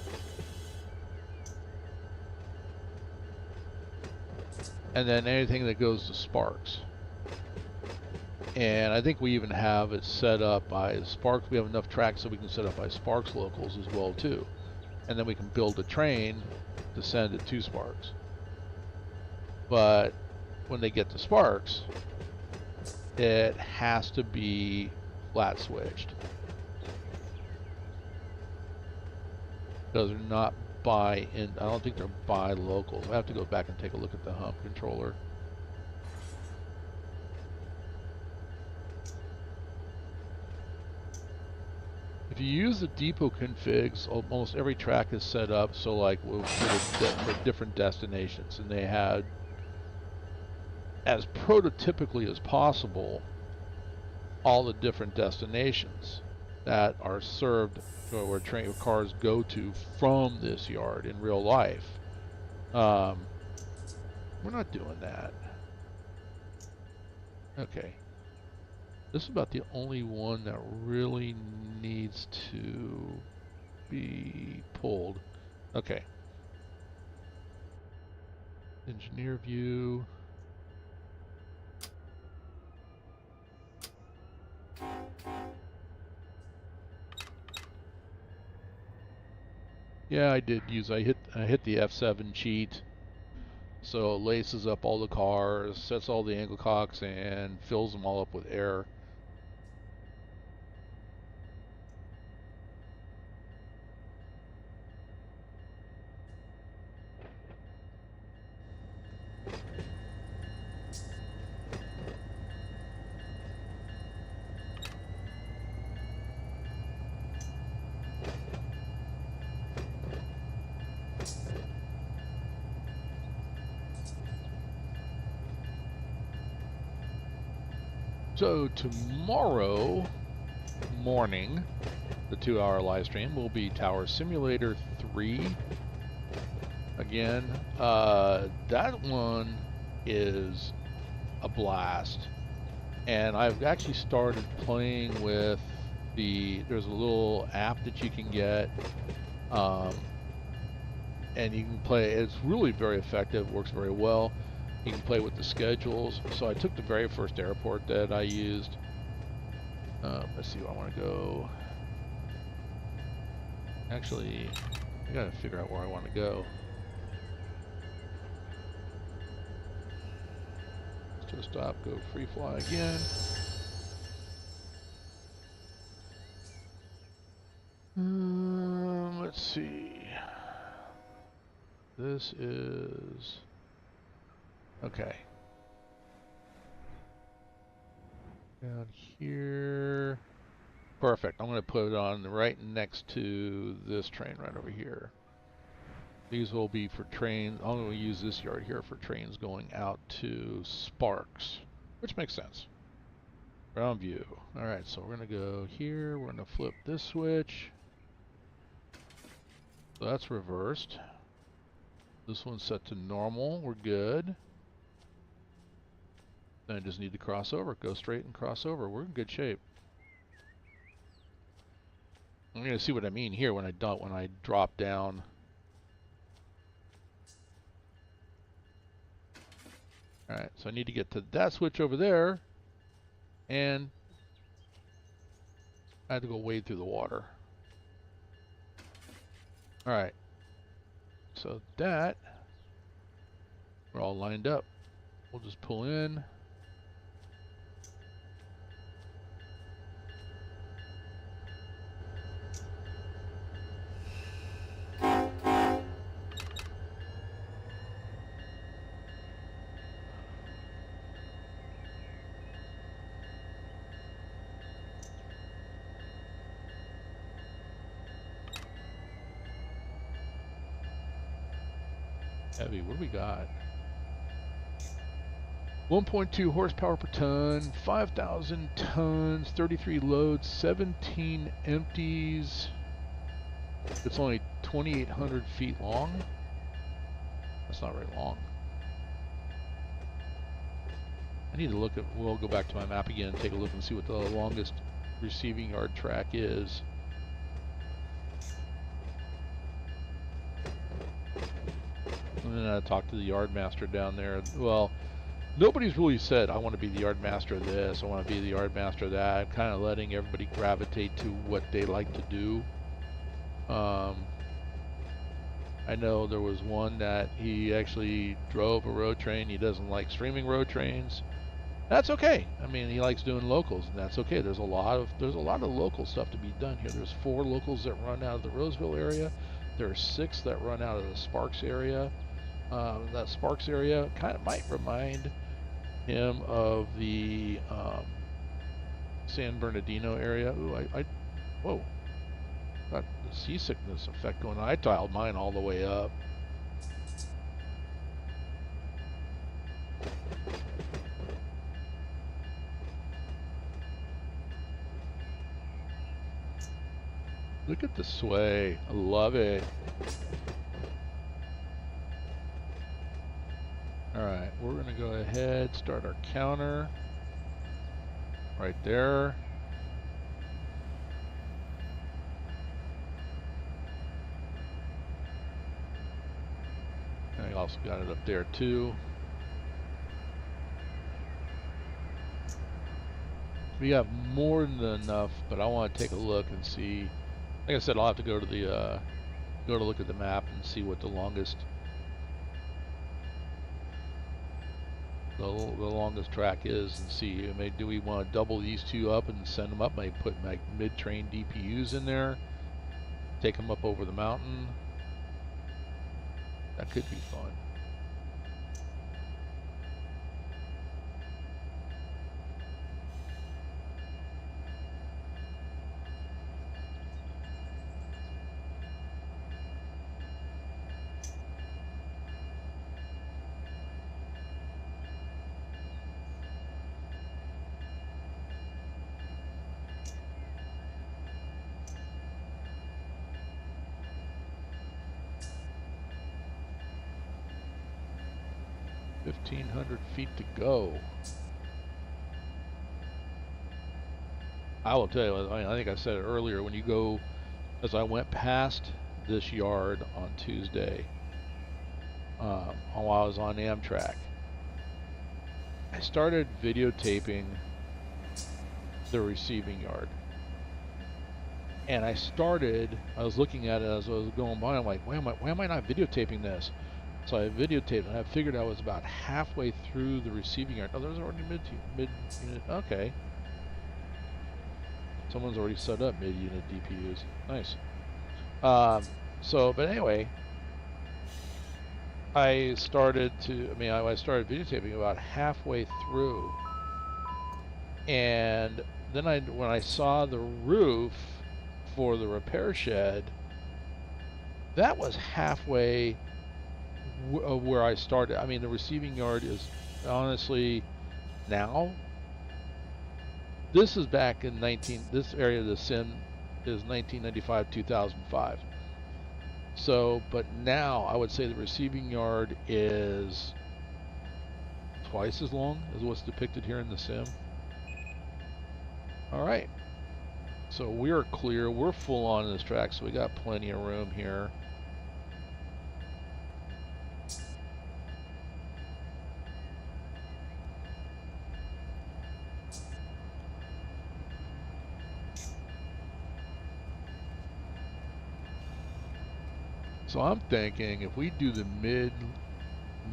and then anything that goes to Sparks. And I think we even have it set up by Sparks. We have enough tracks so we can set up by Sparks locals as well too. And then we can build a train to send it to Sparks. But when they get to Sparks, it has to be flat switched. Because they're not buy in, I don't think they're buy locals. I have to go back and take a look at the hump controller. If you use the depot configs, almost every track is set up so like for different destinations, and they had, as prototypically as possible, all the different destinations that are served or where cars go to from this yard in real life. We're not doing that. Okay. This is about the only one that really needs to be pulled. Okay. Engineer view. Yeah, I did use, I hit the F7 cheat. So it laces up all the cars, sets all the angle cocks, and fills them all up with air. So tomorrow morning, the 2-hour live stream will be Tower Simulator 3. Again, that one is a blast. And I've actually started playing with there's a little app that you can get. And you can play, it's really very effective, works very well. You can play with the schedules. So I took the very first airport that I used. Let's see where I want to go. Actually, I gotta figure out where I want to go. Let's just stop, go free fly again. Let's let's see. This is okay. Down here. Perfect. I'm going to put it on right next to this train right over here. These will be for trains. I'm going to use this yard here for trains going out to Sparks, which makes sense. Ground view. Alright, so we're going to go here. We're going to flip this switch. So that's reversed. This one's set to normal. We're good. Then I just need to cross over. Go straight and cross over. We're in good shape. I'm going to see what I mean here when I drop down. Alright, so I need to get to that switch over there. And I had to go wade through the water. Alright. So that, we're all lined up. We'll just pull in. Heavy, what do we got? 1.2 horsepower per ton, 5,000 tons, 33 loads, 17 empties. It's only 2,800 feet long. That's not very long. I need to look at, we'll go back to my map again and take a look and see what the longest receiving yard track is. And then I talked to the yard master down there. Well, nobody's really said, I want to be the yard master of this, I want to be the yard master of that. I'm kind of letting everybody gravitate to what they like to do. I know there was one that he actually drove a road train. He doesn't like streaming road trains. That's okay. I mean, he likes doing locals, and that's okay. There's a lot of local stuff to be done here. There's 4 locals that run out of the Roseville area. There are 6 that run out of the Sparks area. That Sparks area kind of might remind him of the San Bernardino area. Ooh, whoa, got the seasickness effect going on. I dialed mine all the way up. Look at the sway. I love it. Alright, we're going to go ahead, start our counter. Right there. I also got it up there too. We have more than enough, but I want to take a look and see. Like I said, I'll have to go to the look at the map and see what the longest track is, and see. Do we want to double these 2 up and send them up? Maybe put like mid-train DPUs in there, take them up over the mountain. That could be fun. $1,500 feet to go. I will tell you, I think I said it earlier, when you go, as I went past this yard on Tuesday, while I was on Amtrak, I started videotaping the receiving yard. And I was looking at it as I was going by, I'm like, why am I not videotaping this? So I videotaped, and I figured I was about halfway through the receiving yard. Oh, there's already mid unit. Okay. Someone's already set up mid unit DPUs. Nice. So, but anyway, I started videotaping about halfway through, and then when I saw the roof for the repair shed, that was halfway where I started. I mean, the receiving yard is honestly now. This is back in This area of the sim is 1995, 2005. So, but now I would say the receiving yard is twice as long as what's depicted here in the sim. All right. So we're clear. We're full on this track, so we got plenty of room here. So I'm thinking if we do the mid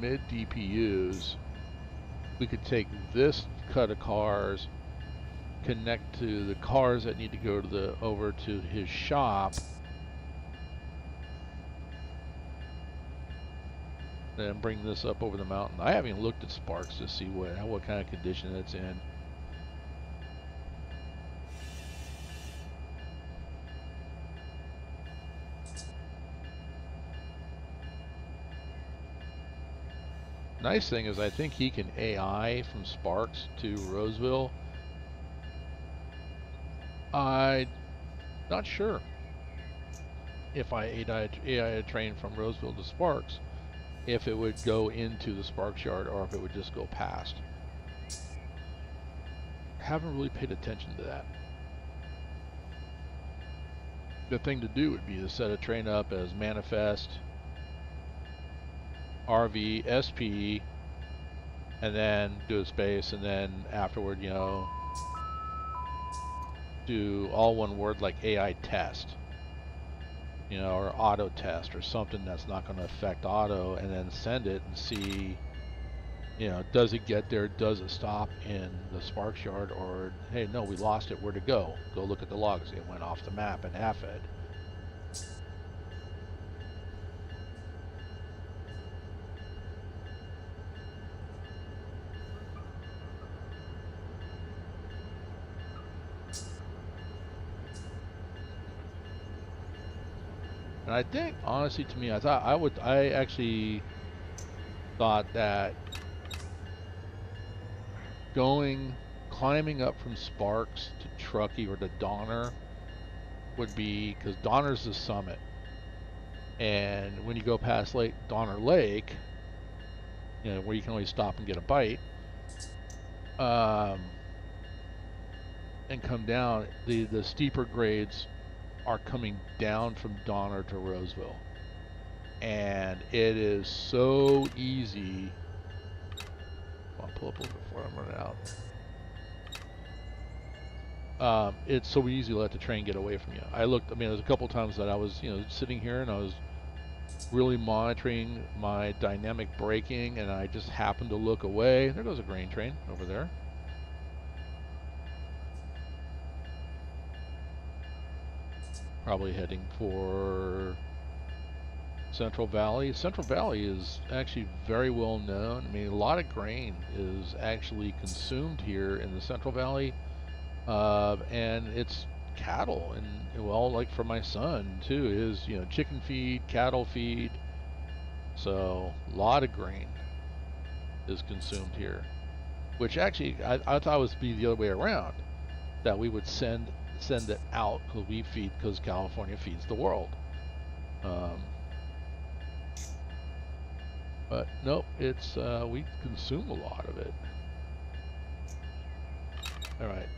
DPUs, we could take this cut of cars, connect to the cars that need to go to over to his shop, and bring this up over the mountain. I haven't even looked at Sparks to see what kind of condition it's in. Nice thing is I think he can AI from Sparks to Roseville. I'm not sure if I AI a train from Roseville to Sparks, if it would go into the Sparks yard or if it would just go past. Haven't really paid attention to that. The thing to do would be to set a train up as manifest, RV, SP, and then do a space, and then afterward, you know, do all one word like AI test, you know, or auto test or something that's not going to affect auto, and then send it and see, you know, does it get there? Does it stop in the Sparks yard? Or, hey, no, we lost it. Where'd it go? Go look at the logs. It went off the map and AFED. And I think, honestly, to me, I actually thought that climbing up from Sparks to Truckee or to Donner would be, because Donner's the summit. And when you go past Donner Lake, you know, where you can always stop and get a bite, and come down, the steeper grades are coming down from Donner to Roseville. And it is so easy. I'll pull up a little before I'm running out. It's so easy to let the train get away from you. I mean, there's a couple times that I was, you know, sitting here and I was really monitoring my dynamic braking, and I just happened to look away. There goes a grain train over there. Probably heading for Central Valley. Central Valley is actually very well known. I mean, a lot of grain is actually consumed here in the Central Valley, and it's cattle, and well, like for my son too, is, you know, chicken feed, cattle feed. So a lot of grain is consumed here, which actually I thought would be the other way around, that we would send it out because California feeds the world. But nope, it's we consume a lot of it. All right.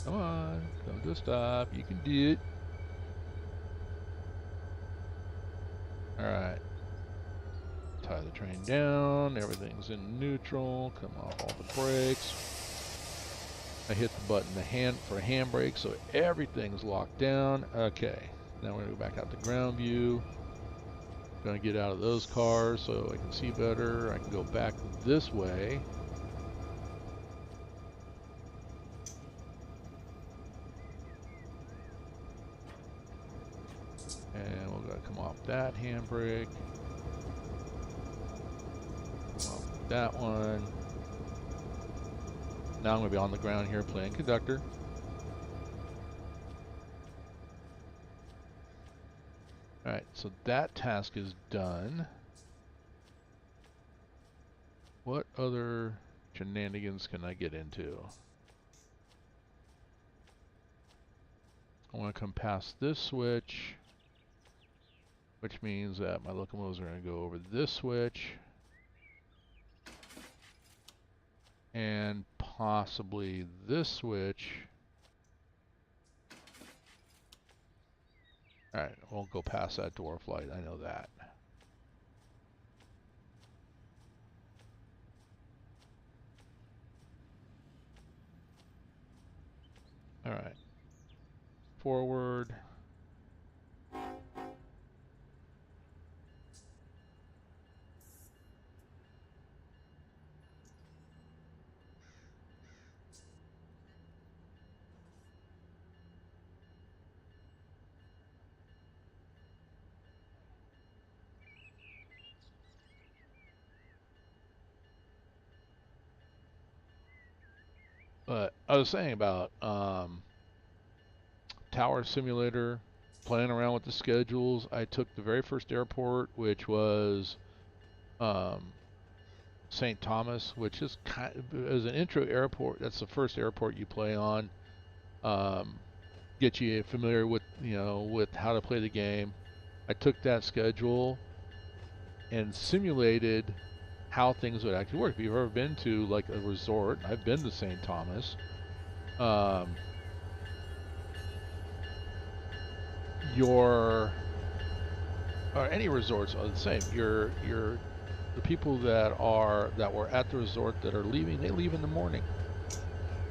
Come on, come to a stop. You can do it. All right. Tie the train down. Everything's in neutral. Come off all the brakes. I hit the button for handbrake, so everything's locked down. Okay. Now we're gonna go back out to ground view. Gonna get out of those cars so I can see better. I can go back this way. And we're gonna come off that handbrake. Come off that one. Now I'm gonna be on the ground here playing conductor. Alright, so that task is done. What other shenanigans can I get into? I want to come past this switch, which means that my locomotives are going to go over this switch. And possibly this switch. Alright, I won't go past that dwarf light, I know that. Alright. Forward. But I was saying about Tower Simulator, playing around with the schedules. I took the very first airport, which was St. Thomas, which is kind of, as an intro airport. That's the first airport you play on. Get you familiar with with how to play the game. I took that schedule and simulated how things would actually work. If you've ever been to like a resort, I've been to St. Thomas. Or any resorts are the same. The people that were at the resort that are leaving, they leave in the morning.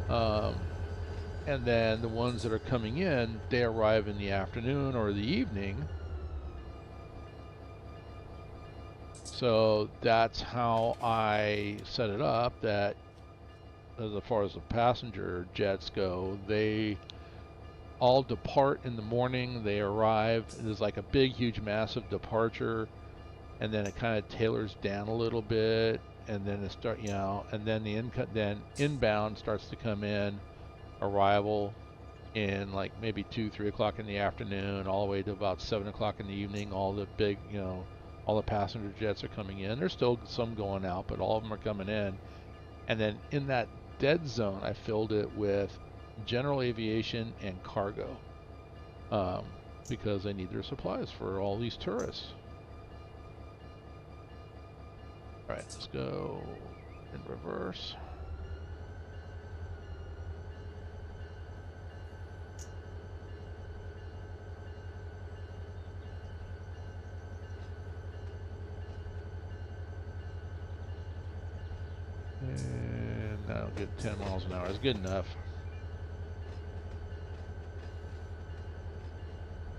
And then the ones that are coming in, they arrive in the afternoon or the evening. So that's how I set it up, that as far as the passenger jets go, they all depart in the morning. They arrive. There's like a big, huge, massive departure, and then it kind of tailors down a little bit, and then it and then the inbound starts to come in. Arrival in like maybe 2-3 o'clock in the afternoon, all the way to about 7 o'clock in the evening. All the big, all the passenger jets are coming in. There's still some going out, but all of them are coming in. And then in that dead zone, I filled it with general aviation and cargo, because they need their supplies for all these tourists. All right, let's go in reverse. And that'll get 10 miles an hour. It's good enough.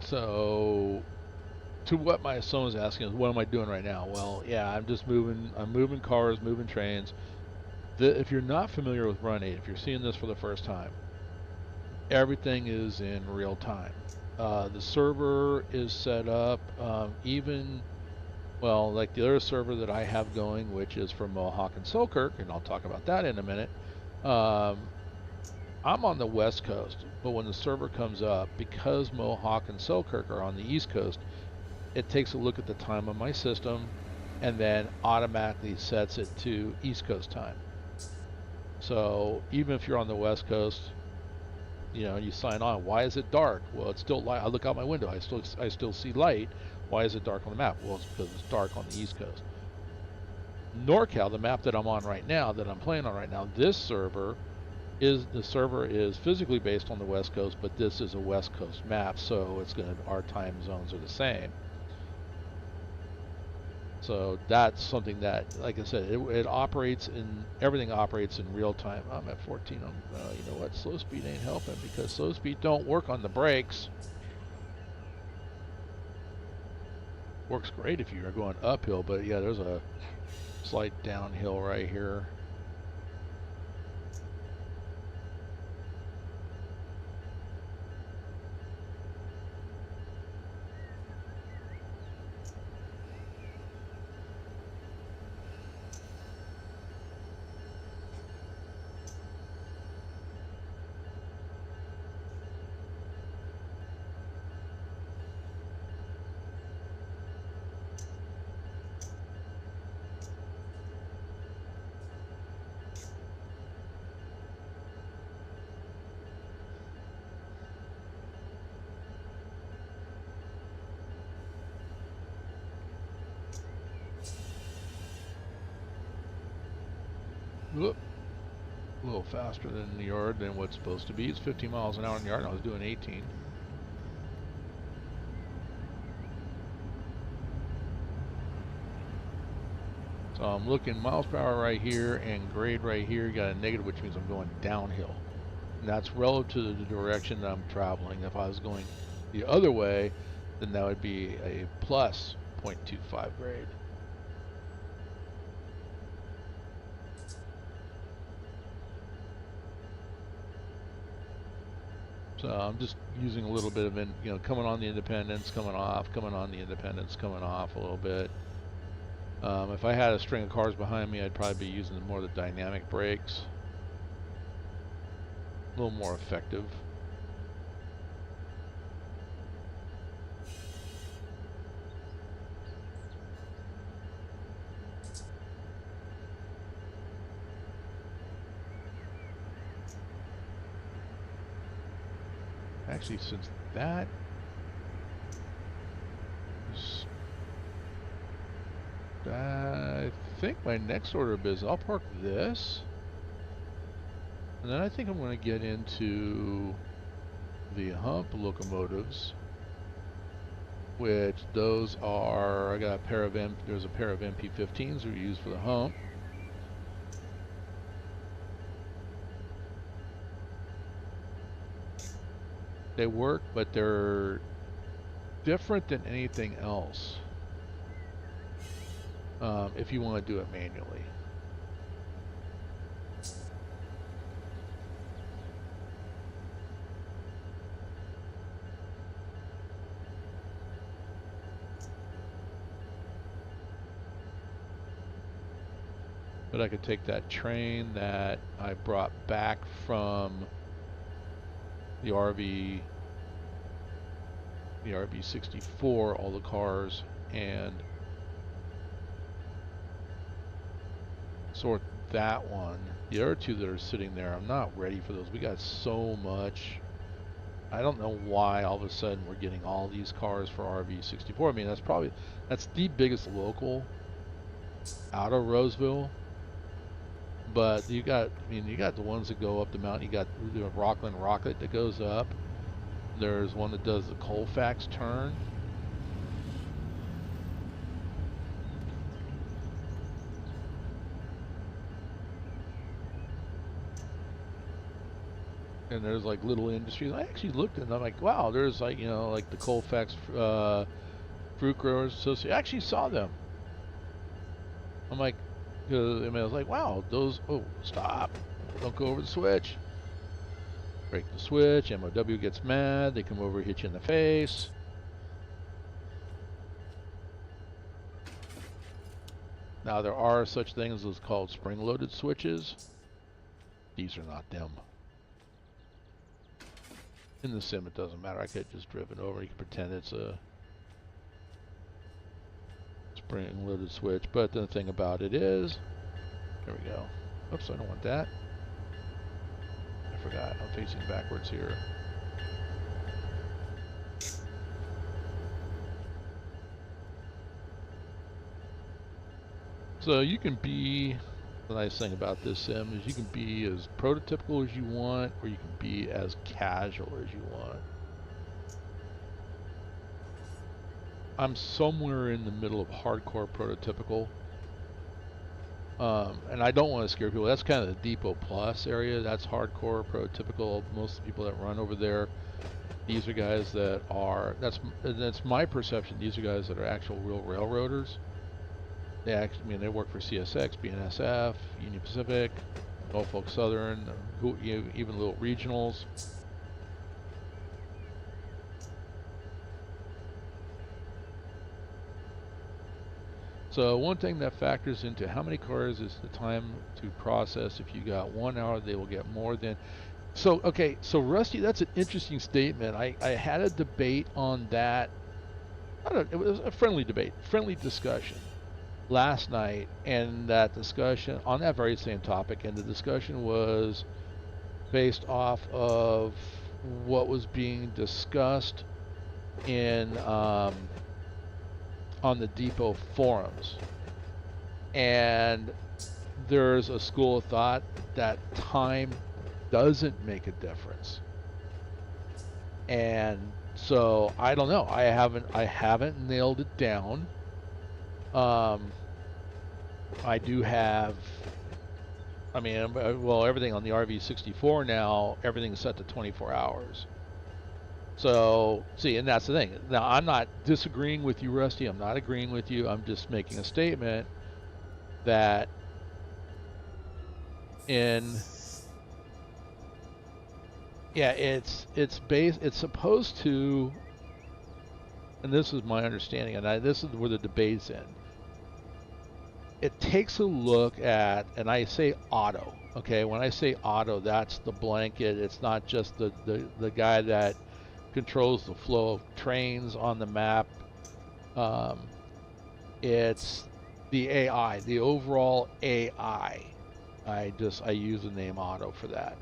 So, to what my son was asking is, what am I doing right now? Well, yeah, I'm just moving. I'm moving cars, moving trains. If you're not familiar with Run8, if you're seeing this for the first time, everything is in real time. The server is set up, like the other server that I have going, which is from Mohawk and Selkirk, and I'll talk about that in a minute. I'm on the West Coast, but when the server comes up, because Mohawk and Selkirk are on the East Coast, it takes a look at the time of my system and then automatically sets it to East Coast time. So even if you're on the West Coast, you sign on. Why is it dark? Well, it's still light. I look out my window. I still see light. Why is it dark on the map? Well, it's because it's dark on the East Coast. NorCal, the map that I'm on right now, that I'm playing on right now, this server is physically based on the West Coast, but this is a West Coast map, so our time zones are the same. So that's something that, like I said, everything operates in real time. I'm at 14. You know what? Slow speed ain't helping, because slow speed don't work on the brakes. Works great if you are going uphill, but yeah, there's a slight downhill right here. Whoop. A little faster than the yard than what's supposed to be. It's 15 miles an hour in the yard, and I was doing 18. So I'm looking miles per hour right here and grade right here. You got a negative, which means I'm going downhill. And that's relative to the direction that I'm traveling. If I was going the other way, then that would be a plus 0.25 grade. So I'm just using a little bit of, coming on the independence, coming off, coming on the independence, coming off a little bit. If I had a string of cars behind me, I'd probably be using more of the dynamic brakes. A little more effective. Actually, since that is, I think my next order of business, I'll park this. And then I think I'm going to get into the hump locomotives, which those are, I got a pair of there's a pair of MP15s we use for the hump. They work, but they're different than anything else if you want to do it manually. But I could take that train that I brought back from the RV 64, all the cars, and sort that one. The other two that are sitting there, I'm not ready for those. We got so much. I don't know why all of a sudden we're getting all these cars for RV 64. I mean, that's the biggest local out of Roseville. But you got the ones that go up the mountain. You got the Rockland Rocket that goes up. There's one that does the Colfax turn. And there's like little industries. I actually looked and I'm like, wow, there's like, like the Colfax Fruit Growers Association. I actually saw them. I'm like, I was like, wow, those, oh, stop. Don't go over the switch. Break the switch. MOW gets mad. They come over, hit you in the face. Now, there are such things as called spring-loaded switches. These are not them. In the sim, it doesn't matter. I could have just driven over. You can pretend it's a spring-loaded switch. But the thing about it is, there we go. Oops, I don't want that. I forgot. I'm facing backwards here. So you can be, the nice thing about this sim is you can be as prototypical as you want, or you can be as casual as you want. I'm somewhere in the middle of hardcore prototypical. And I don't want to scare people. That's kind of the Depot Plus area. That's hardcore prototypical. Most of the people that run over there, these are guys that are, that's my perception. These are guys that are actual real railroaders. They actually, I mean, they work for CSX, BNSF, Union Pacific, Norfolk Southern, even little regionals. So one thing that factors into how many cars is the time to process. If you got 1 hour, they will get more than. So, okay, so Rusty, that's an interesting statement. I had a debate on that. It was a friendly debate, friendly discussion last night, and that discussion on that very same topic, and the discussion was based off of what was being discussed in on the depot forums. And there's a school of thought that time doesn't make a difference. And so I don't know. I haven't nailed it down. I do have, I mean, well, everything on the RV64 now, everything's set to 24 hours. So, see, and that's the thing. Now, I'm not disagreeing with you, Rusty. I'm not agreeing with you. I'm just making a statement that in, yeah, it's supposed to, and this is my understanding, and this is where the debate's in. It takes a look at, and I say auto, okay? When I say auto, that's the blanket. It's not just the guy that controls the flow of trains on the map. It's the AI, the overall AI. I use the name auto for that.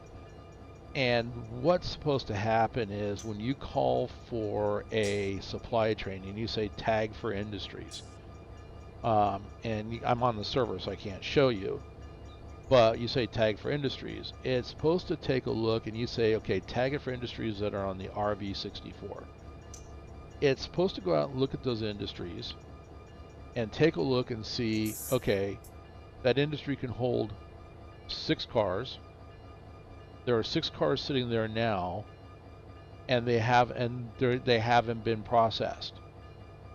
And what's supposed to happen is when you call for a supply train and you say tag for industries, and I'm on the server so I can't show you, but you say tag for industries, it's supposed to take a look and you say, okay, tag it for industries that are on the RV64. It's supposed to go out and look at those industries and take a look and see, okay, that industry can hold 6 cars. There are 6 cars sitting there now, and they haven't been processed.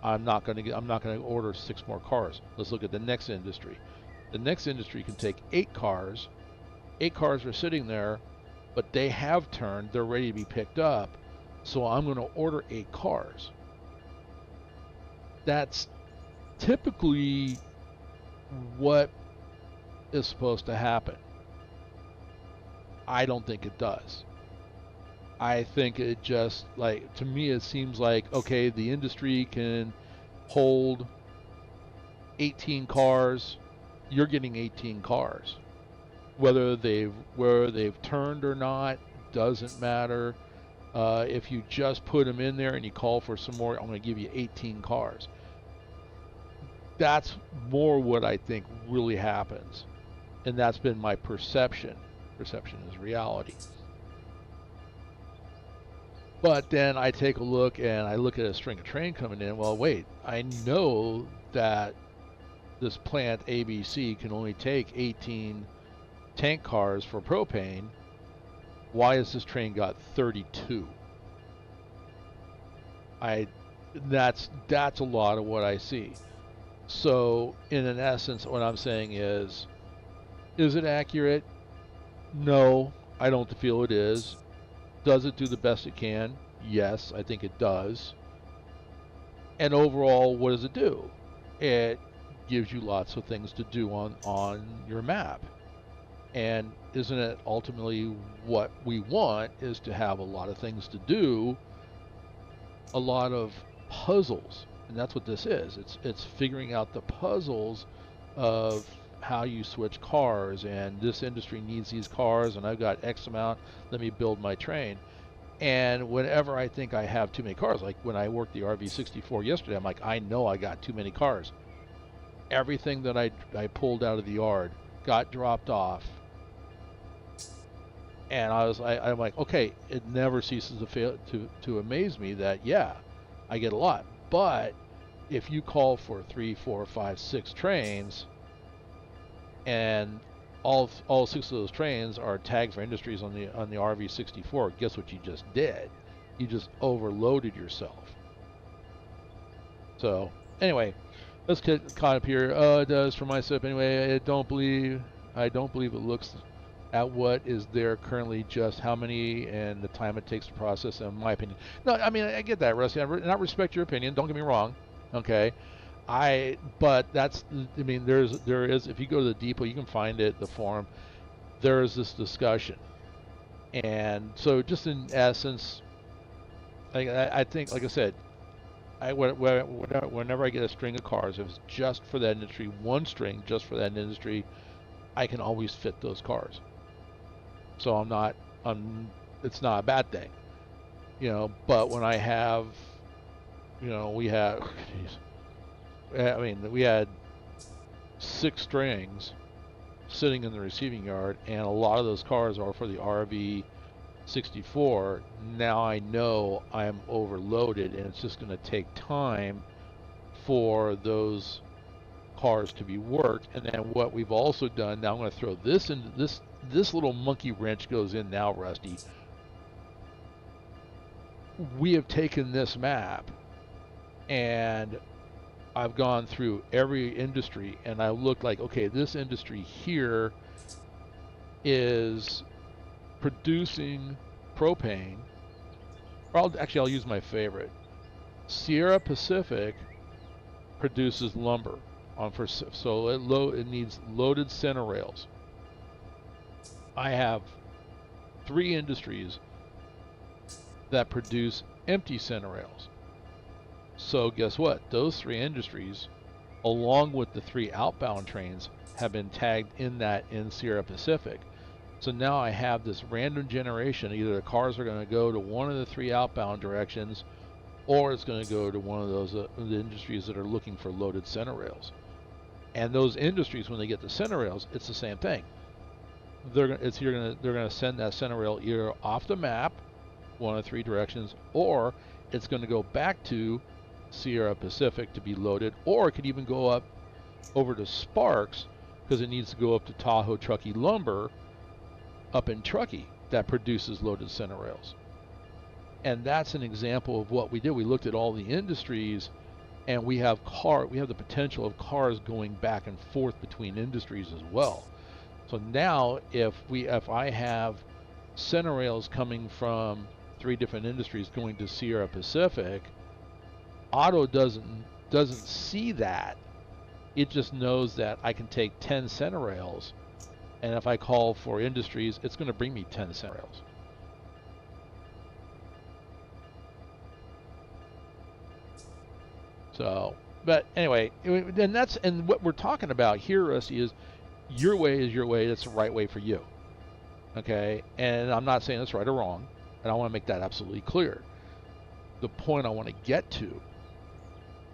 I'm not going to order 6 more cars. Let's look at the next industry. The next industry can take 8 cars. 8 cars are sitting there, but they have turned. They're ready to be picked up. So I'm going to order 8 cars. That's typically what is supposed to happen. I don't think it does. I think it just, like, to me, it seems like, okay, the industry can hold 18 cars. You're getting 18 cars. Where they've turned or not doesn't matter. If you just put them in there and you call for some more, I'm going to give you 18 cars. That's more what I think really happens. And that's been my perception. Perception is reality. But then I take a look and I look at a string of train coming in. Well, wait, I know that this plant ABC can only take 18 tank cars for propane. Why has this train got 32? That's a lot of what I see. So in an essence, what I'm saying is it accurate? No, I don't feel it is. Does it do the best it can? Yes, I think it does. And overall, what does it do? It gives you lots of things to do on your map. And isn't it ultimately what we want, is to have a lot of things to do, a lot of puzzles. And that's what this is. It's figuring out the puzzles of how you switch cars, and this industry needs these cars, and I've got X amount, let me build my train. And whenever I think I have too many cars, like when I worked the RV64 yesterday, I'm like, I know I got too many cars. Everything that I pulled out of the yard got dropped off. And I'm like, okay, it never ceases to amaze me that, yeah, I get a lot. But if you call for 3, 4, 5, 6 trains, and all 6 of those trains are tagged for industries on the RV64, guess what you just did? You just overloaded yourself. So anyway, let's get caught up here. It does for myself anyway. I don't believe it looks at what is there currently, just how many and the time it takes to process. In my opinion, no, I mean I get that, Rusty. And I respect your opinion. Don't get me wrong. Okay, but that's, I mean, there is, if you go to the depot, you can find it, the forum. There is this discussion, and so just in essence, I think, like I said, whenever I get a string of cars, if it's just for that industry, one string just for that industry, I can always fit those cars. So it's not a bad thing, But when I have, we have, I mean, we had 6 strings sitting in the receiving yard, and a lot of those cars are for the RV 64. Now I know I'm overloaded, and it's just going to take time for those cars to be worked. And then what we've also done, now I'm going to throw this in, this little monkey wrench goes in now, Rusty. We have taken this map, and I've gone through every industry, and I looked like, okay, this industry here is producing propane. Or I'll use my favorite. Sierra Pacific produces lumber so it needs loaded center rails. I have 3 industries that produce empty center rails. So guess what? Those 3 industries, along with the 3 outbound trains, have been tagged in Sierra Pacific. So now I have this random generation. Either the cars are going to go to one of the 3 outbound directions, or it's going to go to one of those the industries that are looking for loaded center rails. And those industries, when they get the center rails, it's the same thing. They're going to send that center rail either off the map, one of 3 directions, or it's going to go back to Sierra Pacific to be loaded, or it could even go up over to Sparks because it needs to go up to Tahoe Truckee Lumber up in Truckee that produces loaded center rails. And that's an example of what we did. We looked at all the industries, and we have the potential of cars going back and forth between industries as well. So now if I have center rails coming from 3 different industries going to Sierra Pacific, Auto doesn't see that. It just knows that I can take 10 center rails, and if I call for industries, it's going to bring me 10 center rails. So, but anyway, and what we're talking about here, Rusty, is your way is your way. That's the right way for you. Okay, and I'm not saying it's right or wrong, and I want to make that absolutely clear. The point I want to get to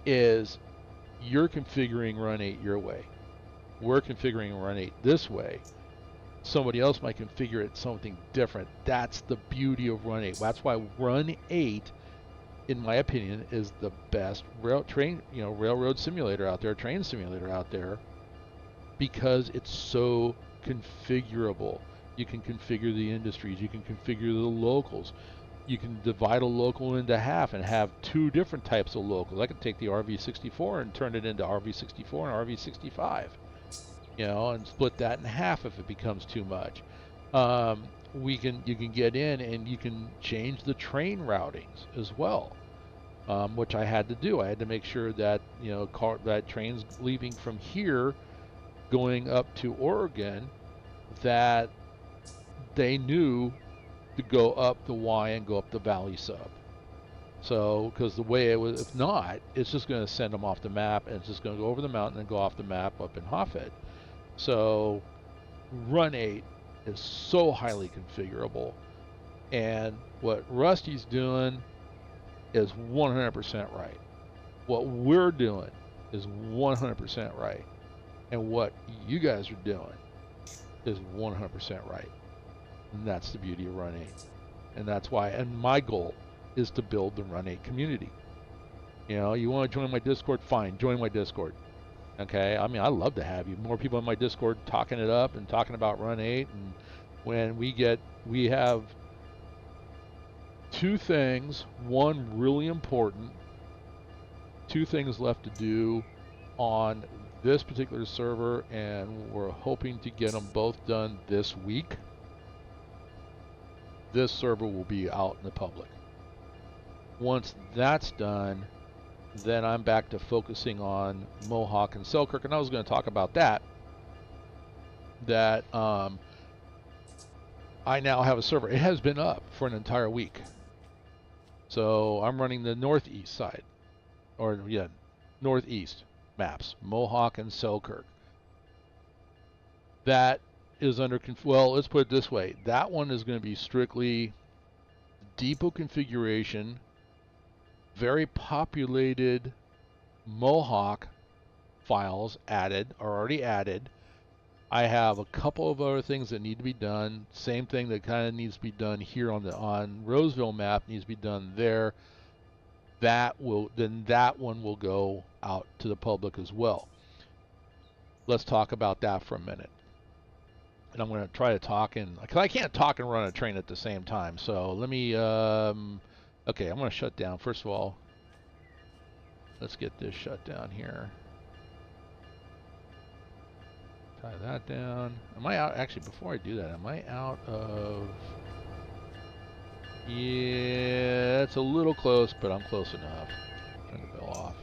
is you're configuring Run8 your way. We're configuring Run8 this way. Somebody else might configure it something different. That's the beauty of Run8. That's why Run8, in my opinion, is the best railroad simulator out there, train simulator out there, because it's so configurable. You can configure the industries, you can configure the locals. You can divide a local into half and have 2 different types of locals. I could take the RV64 and turn it into RV64 and RV65, and split that in half if it becomes too much. You can get in and you can change the train routings as well, which I had to do. I had to make sure that that trains leaving from here going up to Oregon, that they knew to go up the Y and go up the Valley sub. So, because the way it was, if not, it's just going to send them off the map, and it's just going to go over the mountain and go off the map up in Hoffed. So, Run8 is so highly configurable, and what Rusty's doing is 100% right. What we're doing is 100% right, and what you guys are doing is 100% right. And that's the beauty of Run8. And that's why, and my goal is to build the Run8 community. You want to join my Discord? Fine, join my Discord. Okay? I mean, I love to have you. More people in my Discord talking it up and talking about Run8. And when we have two things. One really important. Two things left to do on this particular server, and we're hoping to get them both done this week. This server will be out in the public. Once that's done, then I'm back to focusing on Mohawk and Selkirk, and I was going to talk about that. I now have a server. It has been up for an entire week. So I'm running the northeast side, or yeah, northeast maps, Mohawk and Selkirk. That is under, well, let's put it this way. That one is going to be strictly depot configuration, very populated Mohawk files added, are already added. I have a couple of other things that need to be done. Same thing that kind of needs to be done here on Roseville map needs to be done there. That one will go out to the public as well. Let's talk about that for a minute. And I'm going to try to talk because I can't talk and run a train at the same time. So let me, okay, I'm going to shut down. First of all, let's get this shut down here. Tie that down. Am I out? Actually, before I do that, am I out of... Yeah, it's a little close, but I'm close enough. Turn the bell off.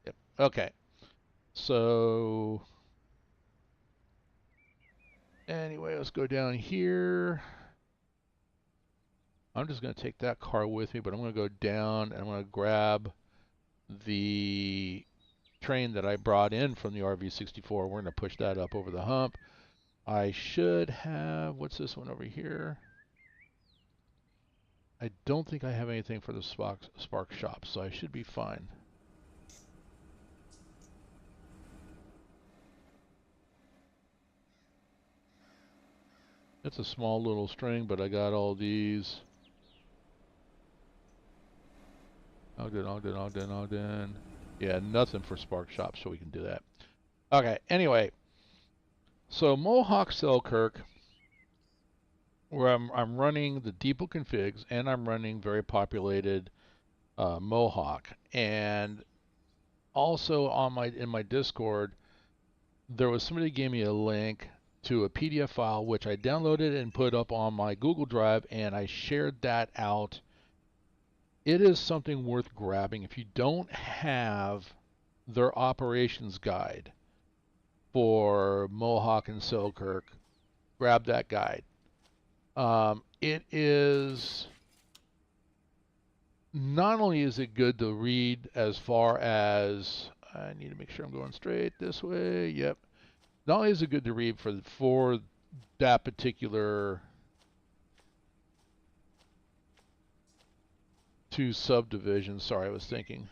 Yep. Okay. So... Anyway, let's go down here. I'm just going to take that car with me, but I'm going to go down and I'm going to grab the train that I brought in from the RV64. We're going to push that up over the hump. I should have, what's this one over here? I don't think I have anything for the Spark shop, so I should be fine. It's a small little string, but I got all these. Ogden. Yeah, nothing for Spark Shop, so we can do that. Okay, anyway. So Mohawk Selkirk, where I'm running the depot configs, and I'm running very populated Mohawk. And also in my Discord, there was somebody who gave me a link to a PDF file, which I downloaded and put up on my Google Drive, and I shared that out. It is something worth grabbing. If you don't have their operations guide for Mohawk and Selkirk, grab that guide. It is, not only is it good to read as far as, I need to make sure I'm going straight this way, yep. Not only is it good to read for that particular two subdivisions, sorry, I was thinking.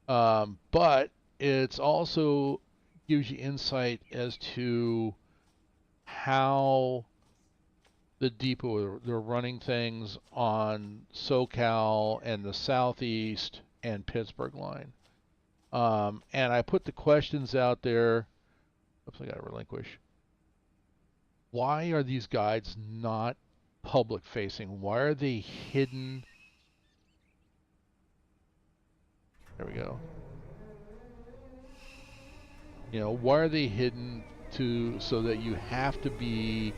But it's also gives you insight as to how the depot, they're running things on SoCal and the Southeast and Pittsburgh line. And I put the questions out there. Oops, I got to relinquish. Why are these guides not public facing? Why are they hidden? There we go. You know, why are they hidden so that you have to be,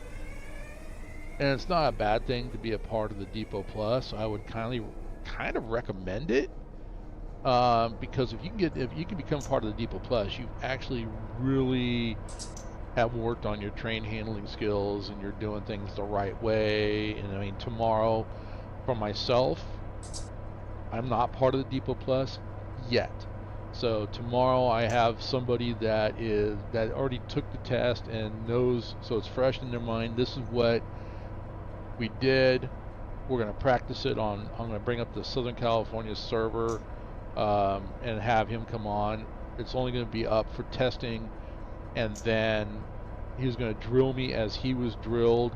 and it's not a bad thing to be a part of the Depot Plus. I would kind of recommend it. Because if you can become part of the Depot Plus, you actually really have worked on your train handling skills and you're doing things the right way. And I mean, tomorrow, for myself, I'm not part of the Depot Plus yet. So tomorrow I have somebody that already took the test and knows, so it's fresh in their mind. This is what we did. We're going to practice it on. I'm going to bring up the Southern California server and have him come on. It's only going to be up for testing, and then he's going to drill me as he was drilled.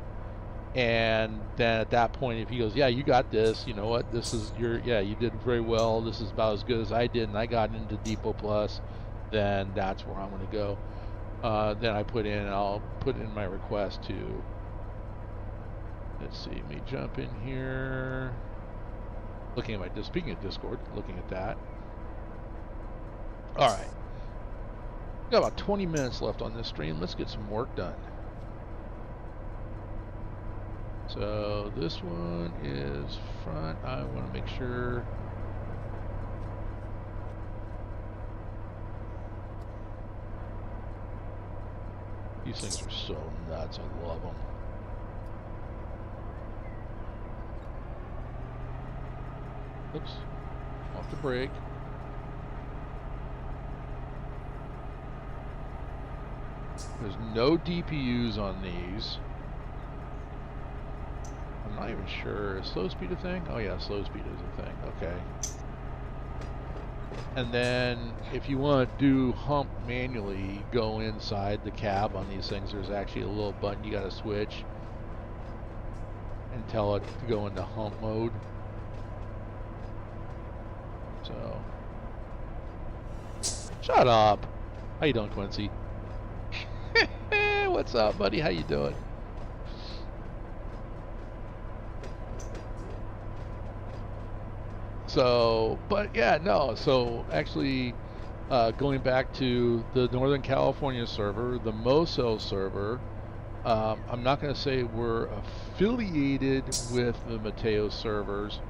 And then at that point, if he goes, yeah, you got this, you know what, this is you did very well, this is about as good as I did, and I got into Depot Plus, then that's where I'm going to go. then I'll put in my request to, let's see, let me jump in here. Looking at speaking of Discord, looking at that. All right. Got about 20 minutes left on this stream. Let's get some work done. So this one is front. I want to make sure. These things are so nuts. I love them. Oops. Off the brake. There's no DPUs on these. I'm not even sure. Is slow speed a thing? Oh yeah, slow speed is a thing. Okay. And then if you want to do hump manually, go inside the cab on these things. There's actually a little button you got to switch and tell it to go into hump mode. So, shut up. How you doing, Quincy? What's up, buddy? How you doing? So, but yeah, no. So actually, going back to the Northern California server, the Mosel server, I'm not going to say we're affiliated with the Mateo servers,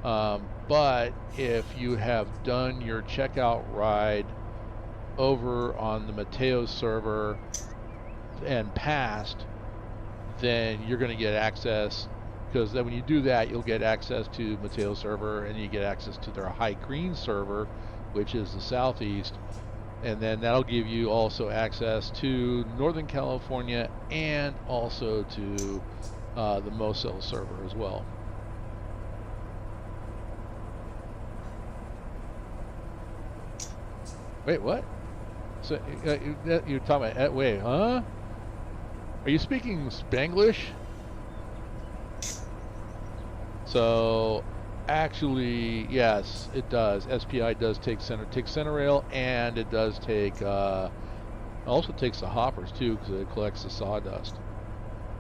but if you have done your checkout ride over on the Mateo server and passed, then you're going to get access, because then when you do that, you'll get access to Mateo server, and you get access to their High Green server, which is the southeast, and then that'll give you also access to Northern California and also to the Mosel server as well. Wait, what? So you're talking about, wait, huh? Are you speaking Spanglish? So, actually, yes, it does. SPI does take center rail, and it does take, also takes the hoppers too, because it collects the sawdust.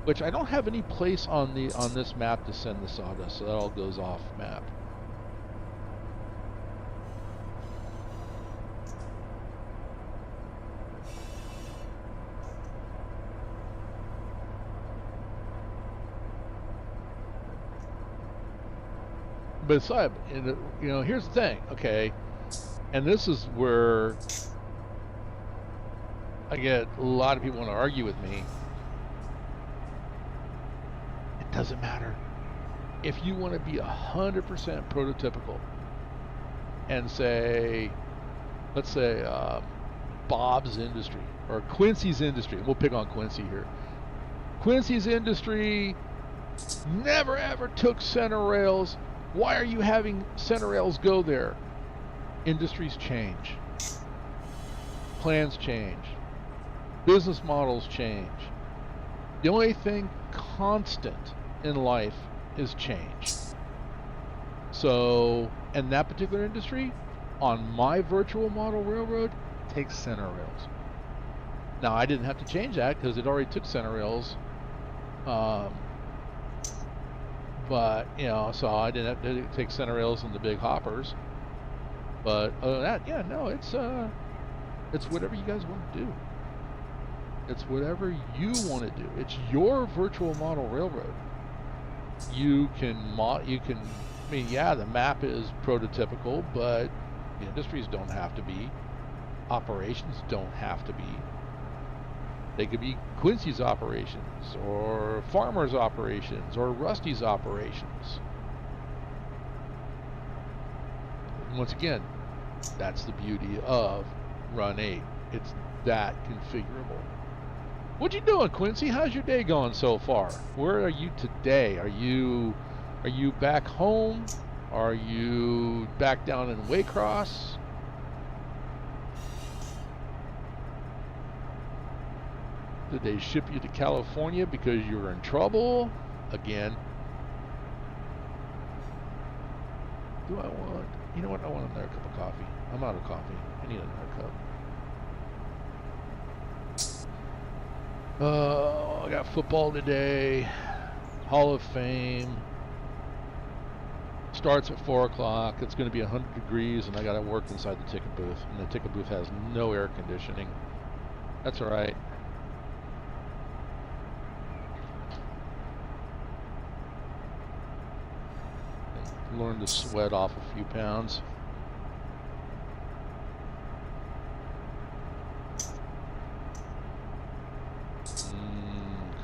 Which I don't have any place on this map to send the sawdust, so that all goes off map. But here's the thing, okay, and this is where I get a lot of people want to argue with me. It doesn't matter. If you want to be 100% prototypical and say, let's say Bob's Industry or Quincy's Industry, we'll pick on Quincy here. Quincy's Industry never ever took center rails. Why are you having center rails go there? Industries change. Plans change. Business models change. The only thing constant in life is change. So, in that particular industry, on my virtual model railroad, takes center rails. Now, I didn't have to change that because it already took center rails. But, so I didn't have to take center rails in the big hoppers. But other than that, yeah, no, it's whatever you guys want to do. It's whatever you want to do. It's your virtual model railroad. You can, I mean, yeah, the map is prototypical, but the industries don't have to be. Operations don't have to be. They could be Quincy's operations, or Farmer's operations, or Rusty's operations. And once again, that's the beauty of Run8. It's that configurable. What you doing, Quincy? How's your day going so far? Where are you today? Are you back home? Are you back down in Waycross? Did they ship you to California because you were in trouble? Again. Do I want... You know what? I want another cup of coffee. I'm out of coffee. I need another cup. I got football today. Hall of Fame. Starts at 4 o'clock. It's going to be 100 degrees, and I got to work inside the ticket booth. And the ticket booth has no air conditioning. That's all right. And learn to sweat off a few pounds.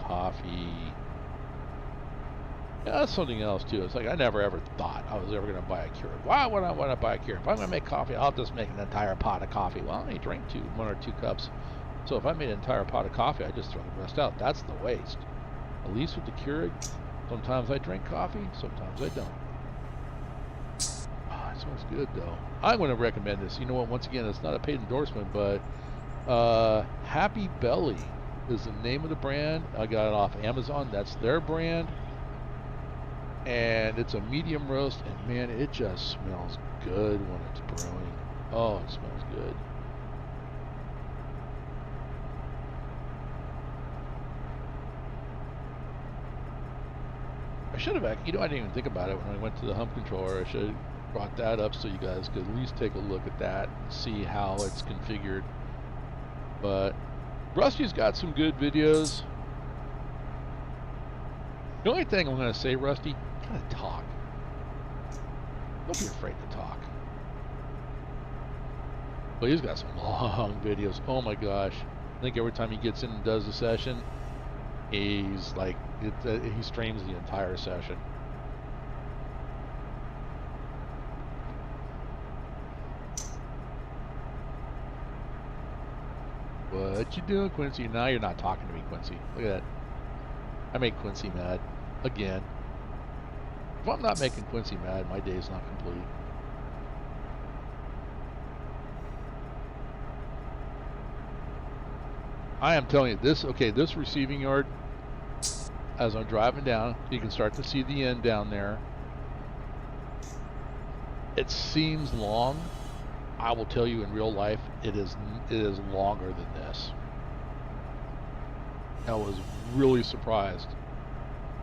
Coffee. Yeah, that's something else too. It's like I never ever thought I was ever going to buy a Keurig. Why would I want to buy a Keurig? If I'm going to make coffee, I'll just make an entire pot of coffee. Well, I only drink 1 or 2 cups. So if I made an entire pot of coffee, I just throw the rest out. That's the waste. At least with the Keurig, sometimes I drink coffee, sometimes I don't. Oh, it smells good though. I'm going to recommend this. You know what? Once again, it's not a paid endorsement, but Happy Belly is the name of the brand. I got it off Amazon. That's their brand. And it's a medium roast, and man, it just smells good when it's brewing. Oh, it smells good. I should have actually, I didn't even think about it when I went to the hump controller. I should have brought that up so you guys could at least take a look at that and see how it's configured. But Rusty's got some good videos. The only thing I'm going to say, Rusty, kind of talk. Don't be afraid to talk. But he's got some long videos. Oh my gosh. I think every time he gets in and does a session, he's like, he streams the entire session. What you doing, Quincy? Now you're not talking to me, Quincy. Look at that. I made Quincy mad. Again. If I'm not making Quincy mad, my day's not complete. I am telling you, this receiving yard, as I'm driving down, you can start to see the end down there. It seems long. I will tell you in real life, it is longer than this. I was really surprised.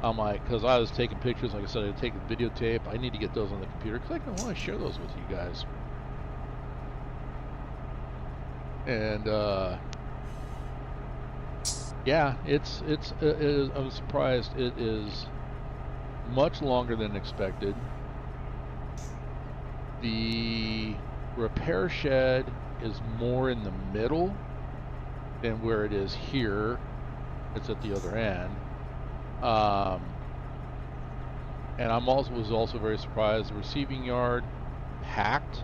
I'm like, because I was taking pictures, like I said, I take the videotape. I need to get those on the computer because I want to share those with you guys. And yeah, I was surprised. It is much longer than expected. The repair shed is more in the middle than where it is here. It's at the other end. And was also very surprised. The receiving yard packed,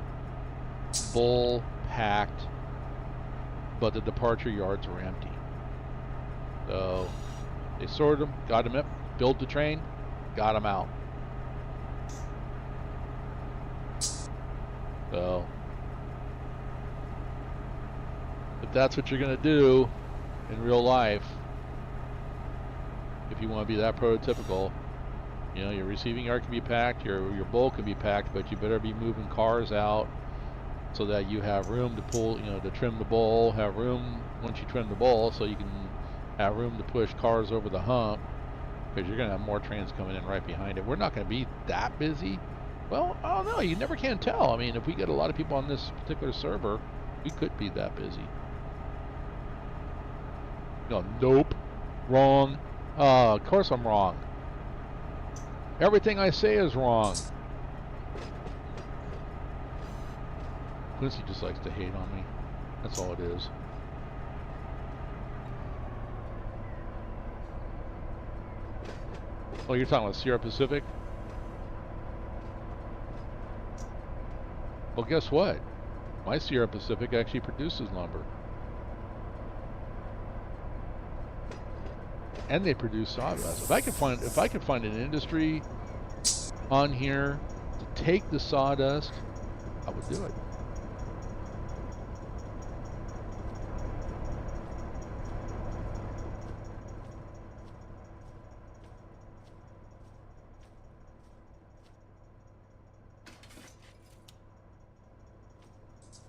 full packed, but the departure yards were empty. So they sorted them, got them up, built the train, got them out. So if that's what you're going to do in real life, if you want to be that prototypical, your receiving yard can be packed, your bowl can be packed, but you better be moving cars out so that you have room to pull, to trim the bowl, have room once you trim the bowl so you can have room to push cars over the hump, because you're going to have more trains coming in right behind it. We're not going to be that busy. Well, I don't know. You never can tell. I mean, if we get a lot of people on this particular server, we could be that busy. Nope. Wrong. Of course I'm wrong. Everything I say is wrong. Quincy just likes to hate on me. That's all it is. Oh, you're talking about Sierra Pacific? Well, guess what? My Sierra Pacific actually produces lumber. And they produce sawdust. If I could find an industry on here to take the sawdust, I would do it.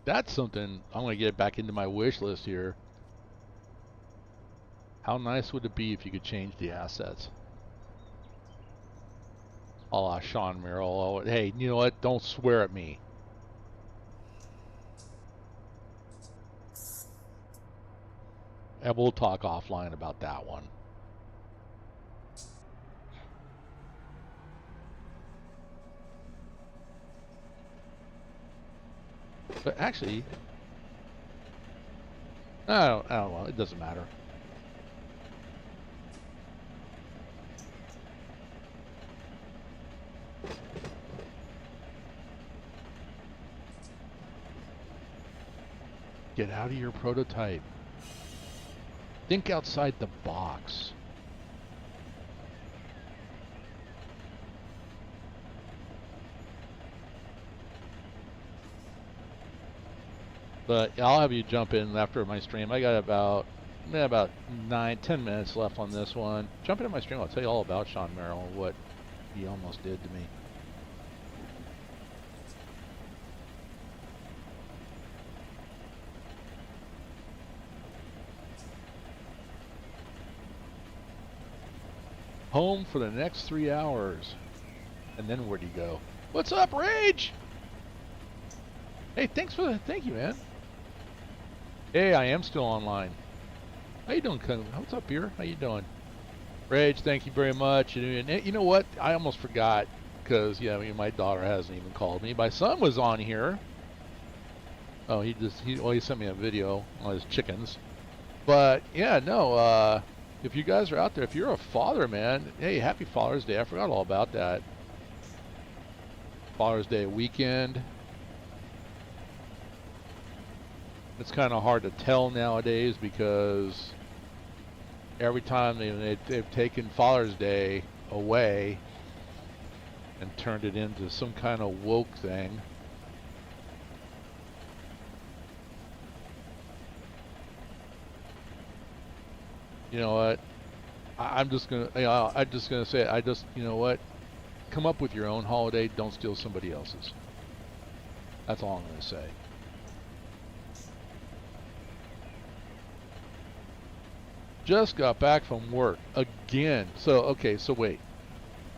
That's something I'm going to get back into my wish list here. How nice would it be if you could change the assets? A la Sean Merrill. Oh, hey, you know what? Don't swear at me. And we'll talk offline about that one. But actually, I don't know. It doesn't matter. Get out of your prototype. Think outside the box. But I'll have you jump in after my stream. I got about 9-10 minutes left on this one. Jump into my stream. I'll tell you all about Sean Merrill and what he almost did to me. Home for the next 3 hours. And then where'd he go? What's up, Rage? Hey, thank you, man. Hey, I am still online. How you doing, what's up here? How you doing? Rage, thank you very much. And you know what? I almost forgot, because, yeah, I mean, my daughter hasn't even called me. My son was on here. Oh, he sent me a video on his chickens. But, yeah, no, if you guys are out there, if you're a father, man, hey, happy Father's Day. I forgot all about that. Father's Day weekend. It's kind of hard to tell nowadays because every time they've taken Father's Day away and turned it into some kind of woke thing. You know what? I'm just gonna say it. You know what? Come up with your own holiday. Don't steal somebody else's. That's all I'm gonna say. Just got back from work again. So okay, so wait.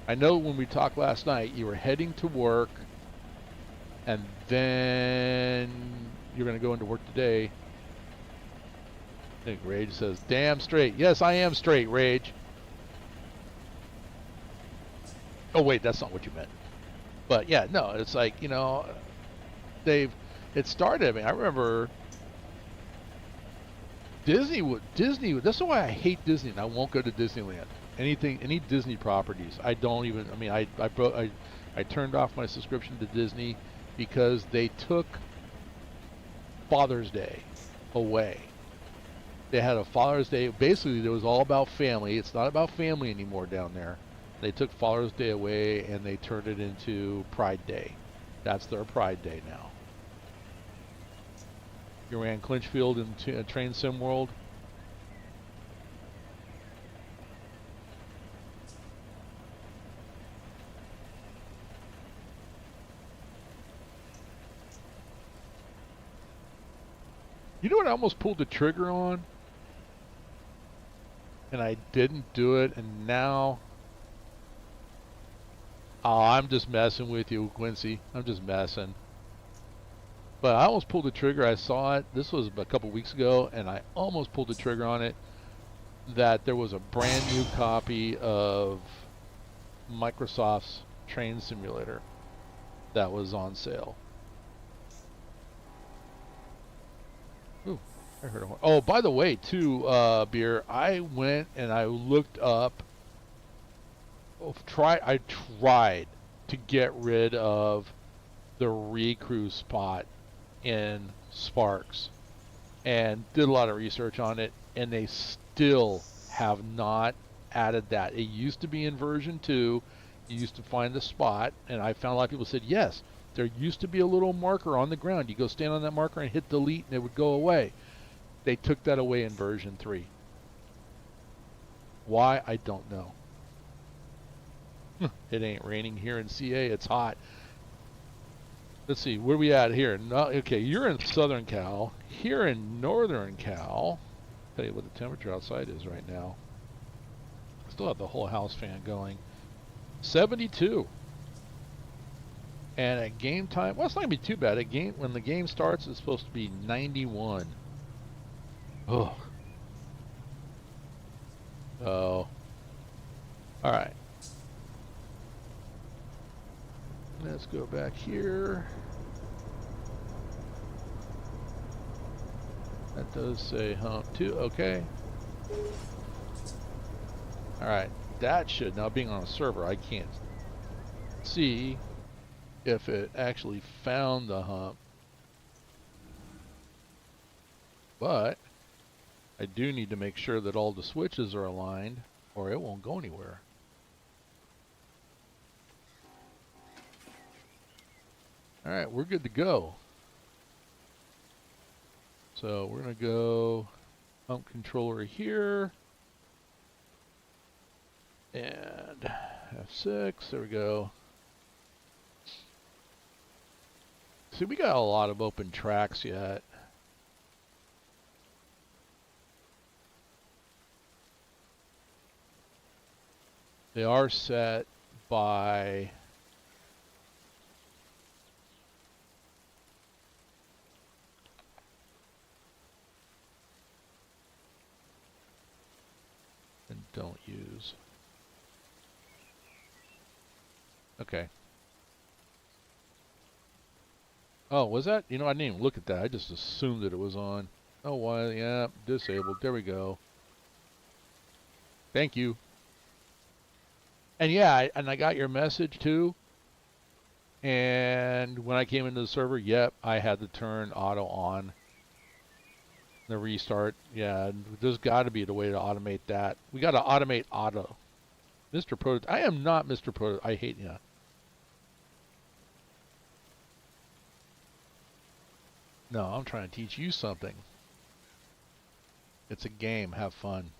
I know when we talked last night, you were heading to work, and then you're gonna go into work today. I think Rage says, "Damn straight." Yes, I am straight, Rage. Oh wait, that's not what you meant. But yeah, no, it's like, you know, it started. I mean, I remember Disney. That's why I hate Disney, and I won't go to Disneyland. Any Disney properties, I don't even. I mean, I turned off my subscription to Disney because they took Father's Day away. They had a Father's Day. Basically, it was all about family. It's not about family anymore down there. They took Father's Day away and they turned it into Pride Day. That's their Pride Day now. You ran Clinchfield in Train Sim World. You know what I almost pulled the trigger on? And I didn't do it, and now... Oh, I'm just messing with you, Quincy. I'm just messing. But I almost pulled the trigger. I saw it. This was a couple weeks ago, and I almost pulled the trigger on it. That there was a brand new copy of Microsoft's Train Simulator that was on sale. Ooh, I heard a horn. Oh, by the way, too, Beer, I went and I looked up. I tried to get rid of the recrew spot in Sparks and did a lot of research on it, and they still have not added that. It used to be in version 2. You used to find the spot, and I found a lot of people said, yes, there used to be a little marker on the ground. You go stand on that marker and hit delete, and it would go away. They took that away in version 3. Why? I don't know. It ain't raining here in CA. It's hot. Let's see. Where are we at here? No, okay, you're in Southern Cal. Here in Northern Cal, Tell you what the temperature outside is right now. Still have the whole house fan going. 72. And at game time, well, it's not gonna be too bad. When the game starts, it's supposed to be 91. Oh. Oh. All right. Let's go back here. That does say hump 2. Okay. All right. That should, now being on a server, I can't see if it actually found the hump. But I do need to make sure that all the switches are aligned or it won't go anywhere. All right, we're good to go. So we're going to go hump controller here. And F6, there we go. See, we got a lot of open tracks yet. They are set by and don't use. Okay. Oh, was that? You know, I didn't even look at that. I just assumed that it was on. Oh, why? Yeah, disabled. There we go. Thank you. And yeah, I got your message too. And when I came into the server, yep, I had to turn auto on. The restart. Yeah, there's got to be a way to automate that. We got to automate auto. Mr. Proto. I am not Mr. Proto. I hate you. No, I'm trying to teach you something. It's a game. Have fun.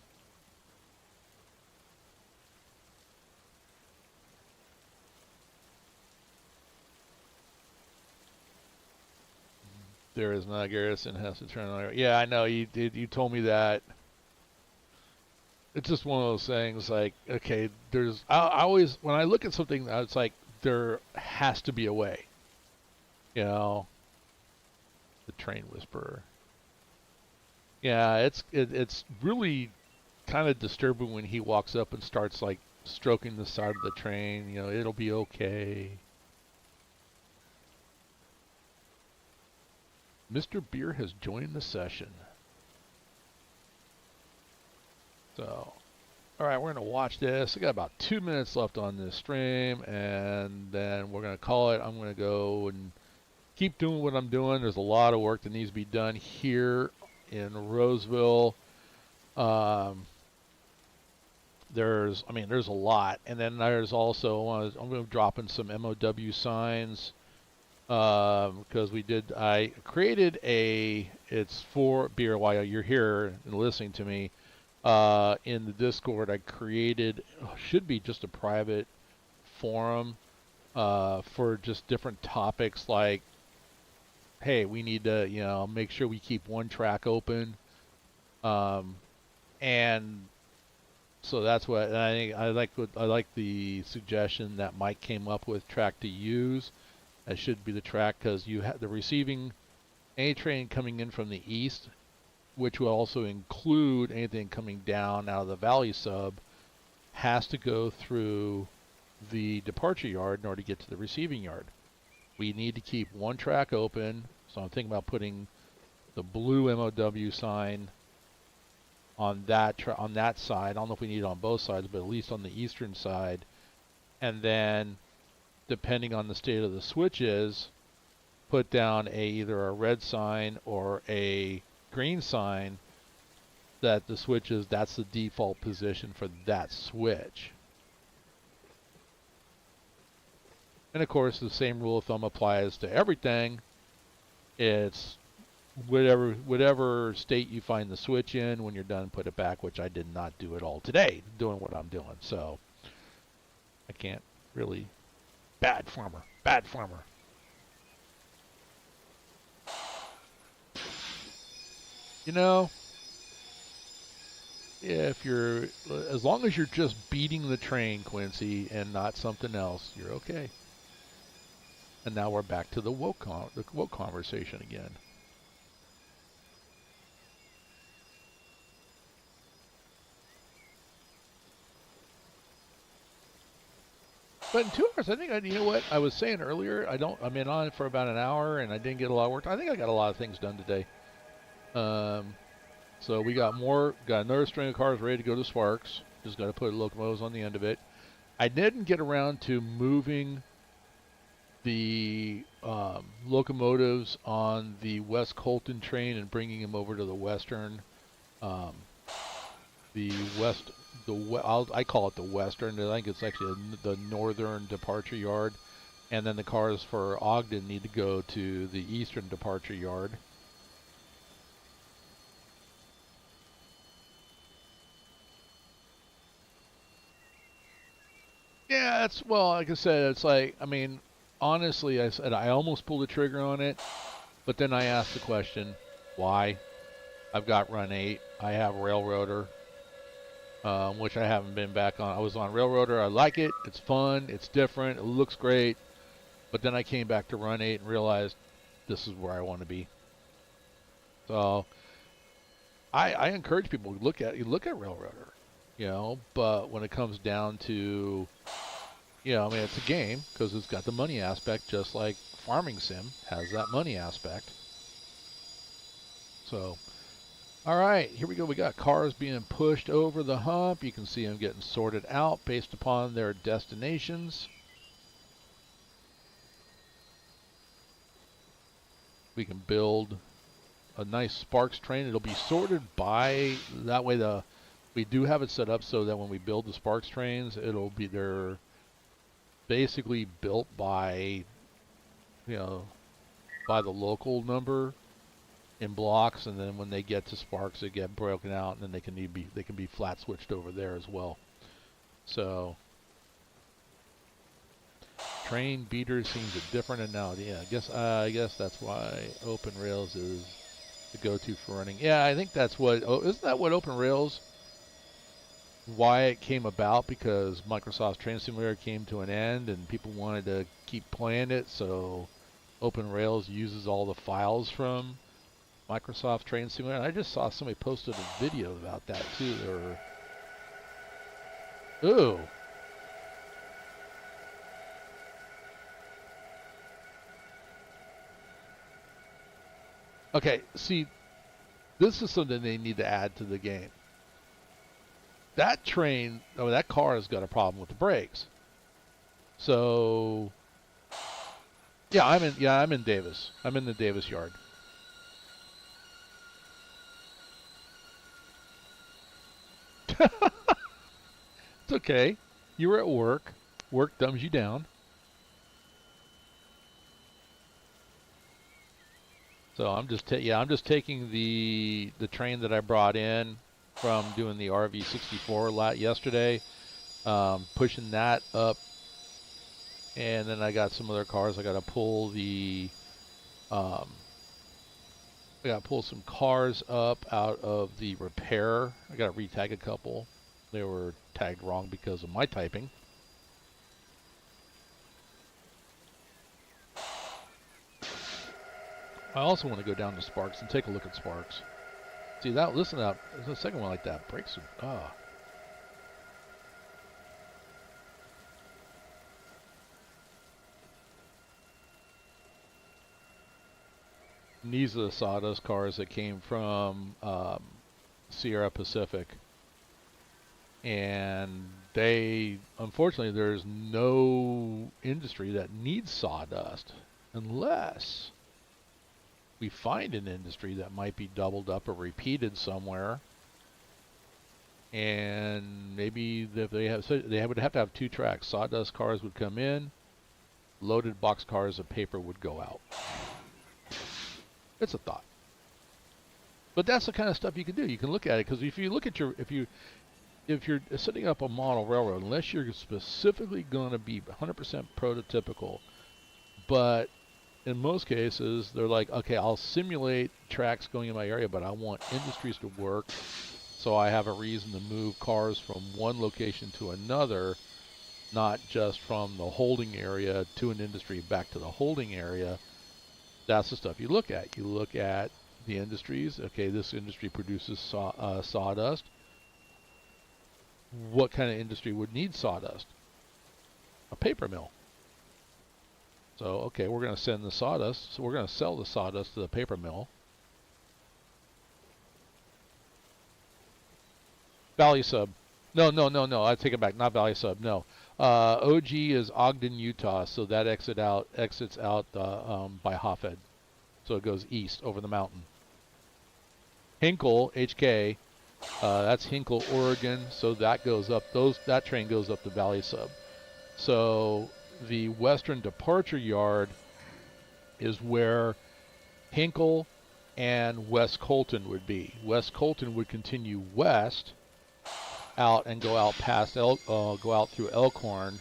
There is not. Garrison has to turn on. Yeah, I know. You did. You told me that. It's just one of those things. Like, okay, there's. I always, when I look at something, it's like there has to be a way. You know. The train whisperer. Yeah, it's really kind of disturbing when he walks up and starts like stroking the side of the train. You know, it'll be okay. Mr. Beer has joined the session. So, all right, we're going to watch this. I got about 2 minutes left on this stream, and then we're going to call it. I'm going to go and keep doing what I'm doing. There's a lot of work that needs to be done here in Roseville. There's a lot. And then there's also, I'm going to drop in some MOW signs. Because I created it's for Beer while you're here and listening to me, in the Discord. I created, should be just a private forum, for just different topics like, hey, we need to, make sure we keep one track open. And so that's what, and I like the suggestion that Mike came up with, track to use. That should be the track, because you have the receiving any train coming in from the east, which will also include anything coming down out of the valley sub, has to go through the departure yard in order to get to the receiving yard. We need to keep one track open, so I'm thinking about putting the blue MOW sign on that side. I don't know if we need it on both sides, but at least on the eastern side. And then, depending on the state of the switches, put down either a red sign or a green sign that the switches, that's the default position for that switch. And of course, the same rule of thumb applies to everything. It's whatever state you find the switch in, when you're done, put it back, which I did not do at all today, doing what I'm doing. So I can't really. Bad farmer. Bad farmer. You know, if you're, as long as you're just beating the train, Quincy, and not something else, you're okay. And now we're back to the woke conversation again. But in 2 hours, I think, you know what I was saying earlier, I'm in on it for about an hour and I didn't get a lot of work. I think I got a lot of things done today. Um, so we got another string of cars ready to go to Sparks. Just got to put locomotives on the end of it. I didn't get around to moving the locomotives on the West Colton train and bringing them over to the Western, um, the West, I call it the Western. I think it's actually the Northern departure yard, and then the cars for Ogden need to go to the Eastern departure yard. Yeah, like I said, it's like, I mean, honestly, I said I almost pulled the trigger on it, but then I asked the question, why? I've got Run8. I have Railroader, which I haven't been back on. I was on Railroader. I like it. It's fun. It's different. It looks great. But then I came back to Run8 and realized this is where I want to be. So I encourage people to look at Railroader, but when it comes down to, I mean, it's a game because it's got the money aspect, just like Farming Sim has that money aspect. So, all right, here we go. We got cars being pushed over the hump. You can see them getting sorted out based upon their destinations. We can build a nice Sparks train. It'll be sorted by, that way we do have it set up so that when we build the Sparks trains, they're basically built by, by the local number in blocks, and then when they get to Sparks, they get broken out, and then they can be flat switched over there as well. So train beaters seems a different analogy. Yeah, I guess that's why Open Rails is the go-to for running. Yeah, I think that's what. Oh, isn't that what Open Rails? Why it came about? Because Microsoft's Train Simulator came to an end, and people wanted to keep playing it. So Open Rails uses all the files from Microsoft Train Simulator. I just saw somebody posted a video about that too. Ooh. Okay, see, this is something they need to add to the game. That car has got a problem with the brakes. So, yeah, I'm in Davis. I'm in the Davis yard. It's okay. You were at work. Work dumbs you down. So I'm just taking the train that I brought in from doing the RV64 lot yesterday, pushing that up, and then I got some other cars. I got to pull some cars up out of the repair. I got to retag a couple. They were tagged wrong because of my typing. I also want to go down to Sparks and take a look at Sparks. See that? Listen up. There's a second one like that. Brakes. These are the sawdust cars that came from Sierra Pacific, and unfortunately, there's no industry that needs sawdust unless we find an industry that might be doubled up or repeated somewhere, and maybe if they would have to have two tracks. Sawdust cars would come in, loaded box cars of paper would go out. It's a thought, but that's the kind of stuff you can do. You can look at it, because if you look at if you're setting up a model railroad, unless you're specifically going to be 100% prototypical, but in most cases, they're like, okay, I'll simulate tracks going in my area, but I want industries to work So I have a reason to move cars from one location to another, not just from the holding area to an industry back to the holding area. That's the stuff you look at. You look at the industries. Okay, this industry produces sawdust. What kind of industry would need sawdust? A paper mill. So, okay, we're going to send the sawdust. So we're going to sell the sawdust to the paper mill. Valley Sub. No. I take it back. Not Valley Sub. No. OG is Ogden, Utah. So that exits out by Hofed. So it goes east over the mountain. Hinkle, HK. That's Hinkle, Oregon. So that goes up. That train goes up to Valley Sub. So the western departure yard is where Hinkle and West Colton would be. West Colton would continue west out and go out past go out through Elkhorn.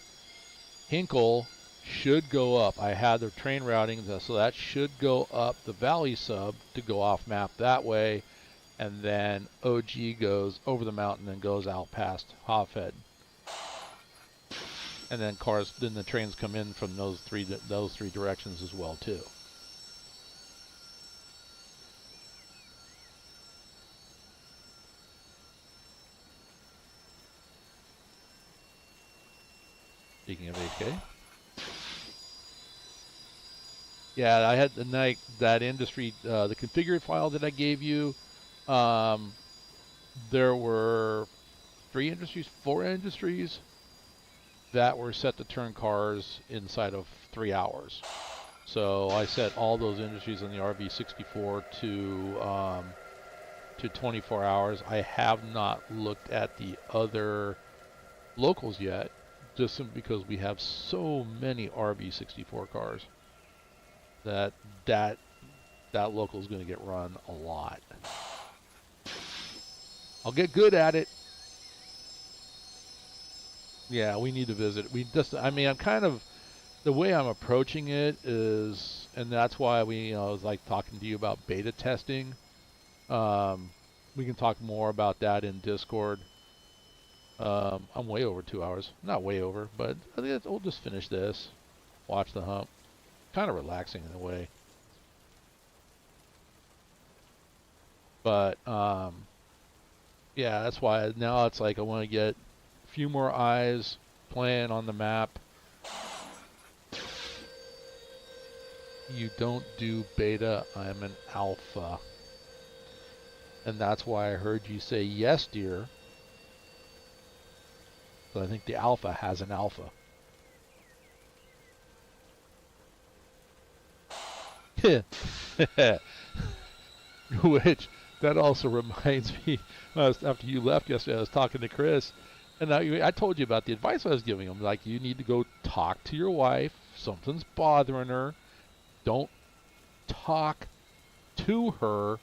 Hinkle should go up. I had the train routing, so that should go up the Valley Sub to go off map that way, and then OG goes over the mountain and goes out past Hofed. And then the trains come in from those three directions as well too. Speaking of HK. Yeah, I had that industry, the configured file that I gave you. There were 4 industries that were set to turn cars inside of 3 hours. So I set all those industries in the RV64 to 24 hours. I have not looked at the other locals yet, just simply because we have so many RV64 cars that local is going to get run a lot. I'll get good at it. Yeah, we need to visit. I'm kind of, the way I'm approaching it is, and that's why I was like talking to you about beta testing. We can talk more about that in Discord. I'm way over 2 hours. Not way over, but I think we'll just finish this. Watch the hump. Kind of relaxing in a way. But, yeah, that's why now it's like I want to get a few more eyes playing on the map. You don't do beta, I'm an alpha. And that's why I heard you say yes, dear. But I think the alpha has an alpha. Which, that also reminds me, after you left yesterday, I was talking to Chris, and I told you about the advice I was giving him. Like, you need to go talk to your wife. Something's bothering her. Don't talk to her.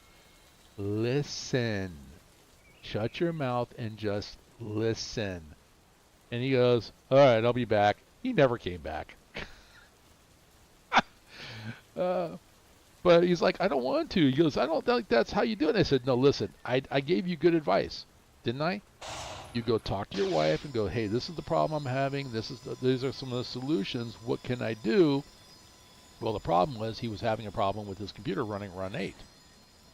Listen. Shut your mouth and just listen. And he goes, all right, I'll be back. He never came back. But he's like, I don't want to. He goes, I don't think that's how you do it. And I said, no, listen, I gave you good advice, didn't I? You go talk to your wife and go, hey, this is the problem I'm having. These are some of the solutions. What can I do? Well, the problem was he was having a problem with his computer running Run8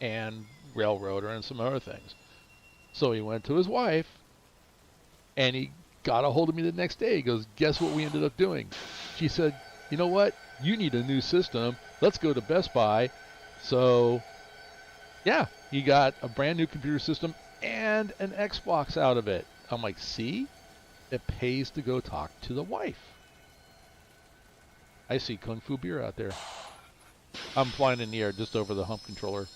and Railroader and some other things. So he went to his wife, and he got a hold of me the next day. He goes, guess what we ended up doing? She said, you know what? You need a new system. Let's go to Best Buy. So, yeah, he got a brand new computer system and an Xbox out of it. I'm like, see? It pays to go talk to the wife. I see Kung Fu Beer out there. I'm flying in the air just over the hump controller.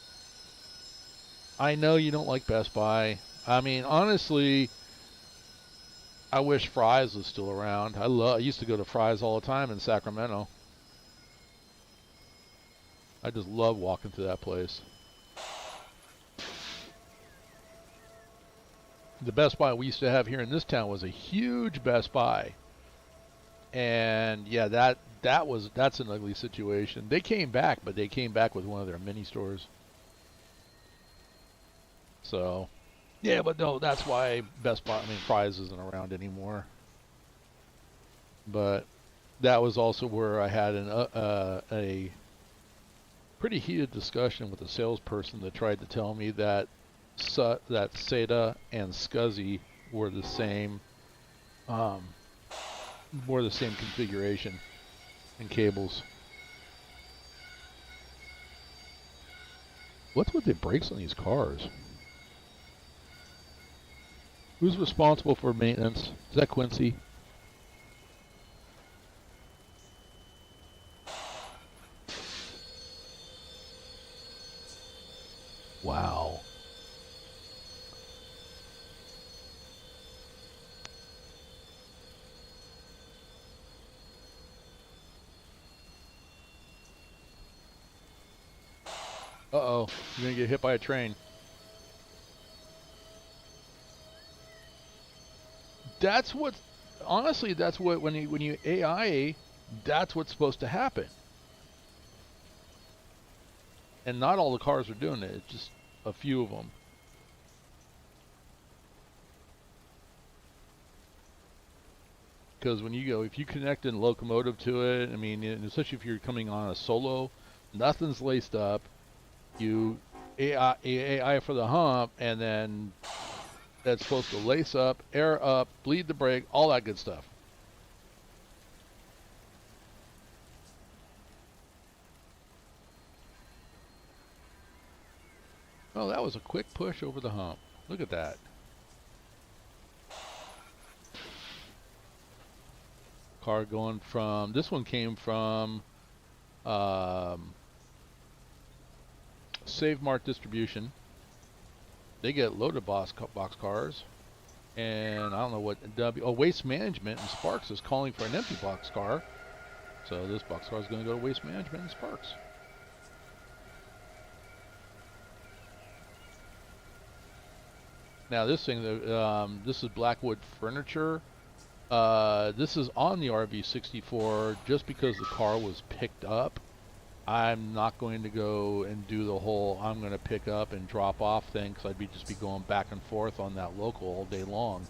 I know you don't like Best Buy. I mean, honestly, I wish Fry's was still around. I used to go to Fry's all the time in Sacramento. I just love walking to that place. The Best Buy we used to have here in this town was a huge Best Buy. And yeah, that's an ugly situation. They came back, but they came back with one of their mini stores. So, Yeah, but no, that's why Best Buy, I mean, Fry's isn't around anymore. But that was also where I had a pretty heated discussion with a salesperson that tried to tell me that that SATA and SCSI were the same, um, were the same configuration and cables. What's with the brakes on these cars? Who's responsible for maintenance? Is that Quincy? Wow. Uh-oh. You're going to get hit by a train. That's what, honestly, that's what, when you AI, that's what's supposed to happen. And not all the cars are doing it. It's just a few of them. Because when you go, if you connect a locomotive to it, I mean, especially if you're coming on a solo, nothing's laced up. You AI for the hump, and then that's supposed to lace up, air up, bleed the brake, all that good stuff. Oh, that was a quick push over the hump. Look at that. Car going from, this one came from Save Mart Distribution. They get loaded box cars. And I don't know what Waste Management and Sparks is calling for an empty box car. So this box car is going to go to Waste Management and Sparks. Now this thing, this is Blackwood Furniture. This is on the RV64 just because the car was picked up. I'm not going to go and do the whole I'm going to pick up and drop off thing, because I'd just be going back and forth on that local all day long.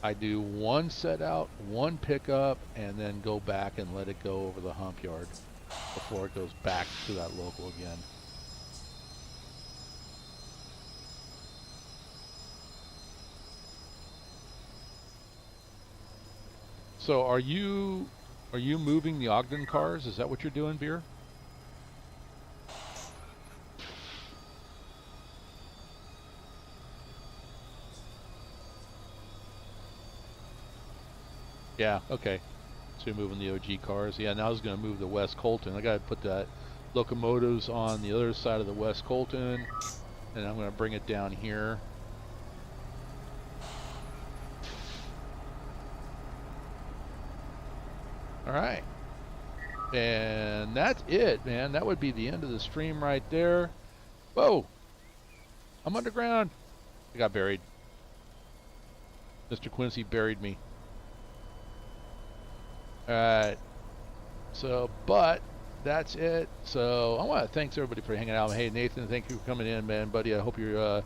I do one set out, one pickup, and then go back and let it go over the hump yard before it goes back to that local again. So are you moving the Ogden cars? Is that what you're doing, Beer? Yeah, okay. So you're moving the OG cars. Yeah, now I was going to move the West Colton. I got to put that locomotives on the other side of the West Colton, and I'm going to bring it down here. All right. And that's it, man. That would be the end of the stream right there. Whoa. I'm underground. I got buried. Mr. Quincy buried me. Alright. So, but that's it. So I want to thank everybody for hanging out. Hey Nathan, thank you for coming in, man, buddy. I hope your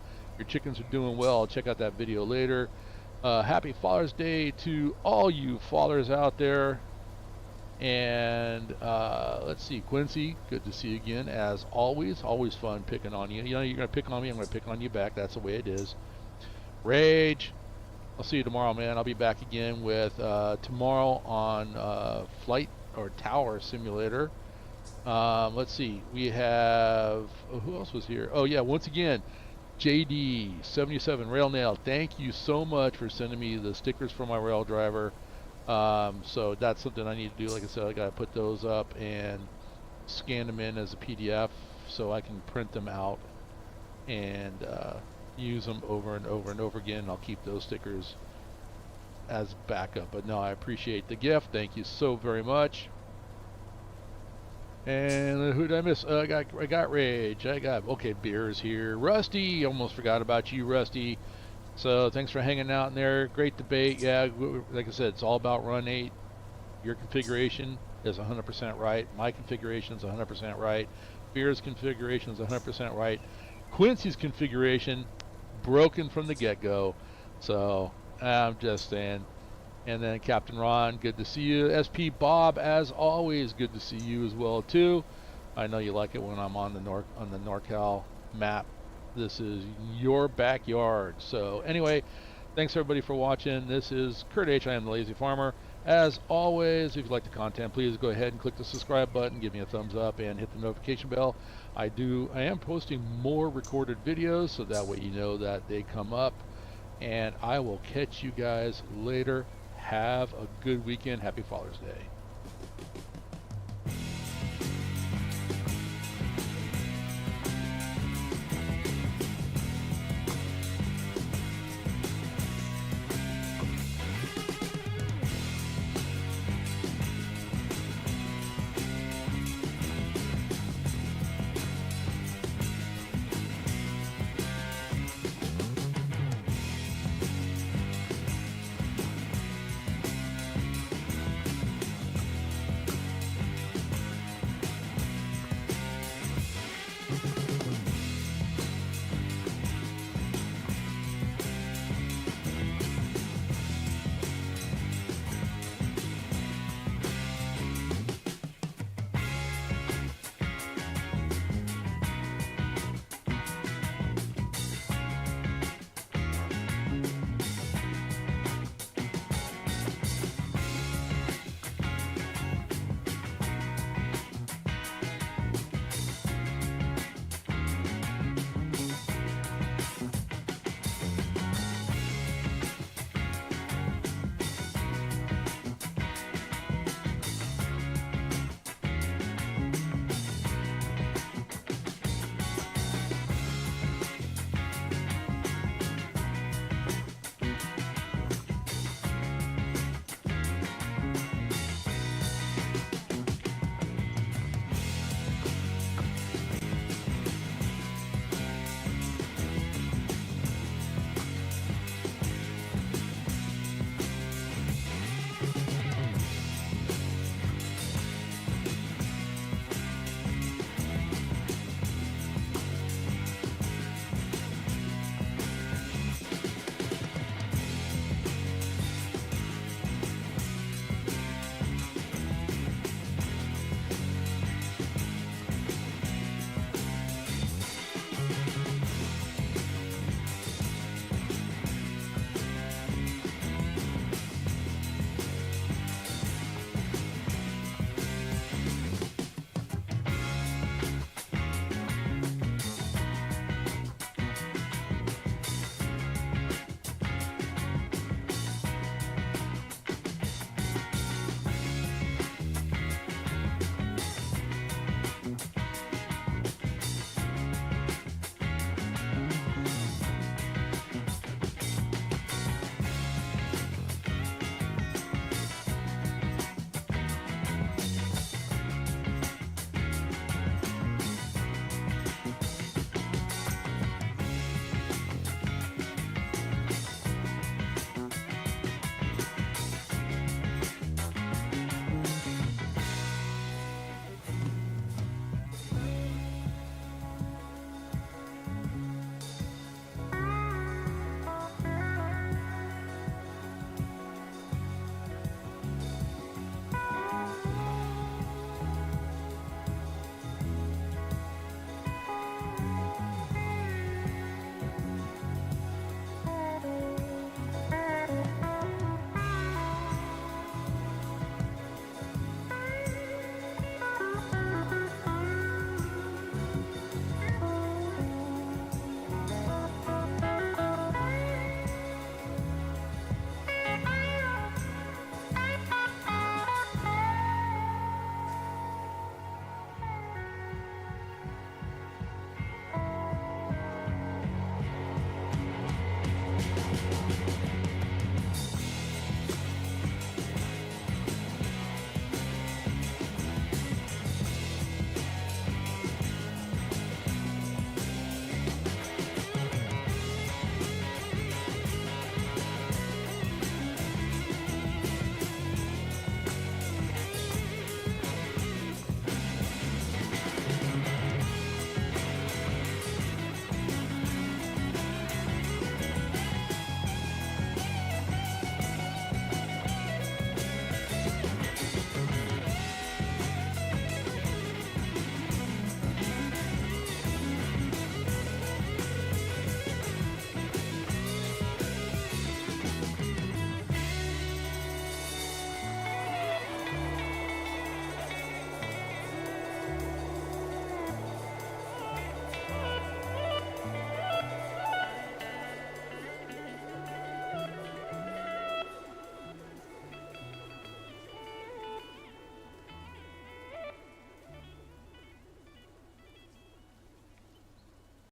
chickens are doing well. I'll check out that video later. Happy Father's Day to all you fathers out there. And let's see, Quincy, good to see you again as always. Always fun picking on you. You know, you're gonna pick on me, I'm gonna pick on you back. That's the way it is. Rage. I'll see you tomorrow, man. I'll be back again with tomorrow on Flight or Tower Simulator. Let's see. We have who else was here? Oh yeah, once again, JD77 Rail Nail. Thank you so much for sending me the stickers for my rail driver. So that's something I need to do. Like I said, I got to put those up and scan them in as a PDF so I can print them out and use them over and over and over again. I'll keep those stickers as backup. But no, I appreciate the gift. Thank you so very much. And who did I miss? I got Rage. Okay, Beer's here. Rusty, almost forgot about you, Rusty. So thanks for hanging out in there. Great debate. Yeah, like I said, it's all about Run8. Your configuration is 100% right. My configuration is 100% right. Beer's configuration is 100% right. Quincy's configuration broken from the get-go. So I'm just saying. And then Captain Ron, good to see you. SP Bob, as always, good to see you as well too. I know you like it when I'm on the NorCal map. This is your backyard. So anyway, thanks everybody for watching. This is Kurt H. I am the Lazy Farmer. As always, if you like the content, please go ahead and click the subscribe button, give me a thumbs up, and hit the notification bell. I am posting more recorded videos, so that way you know that they come up. And I will catch you guys later. Have a good weekend. Happy Father's Day.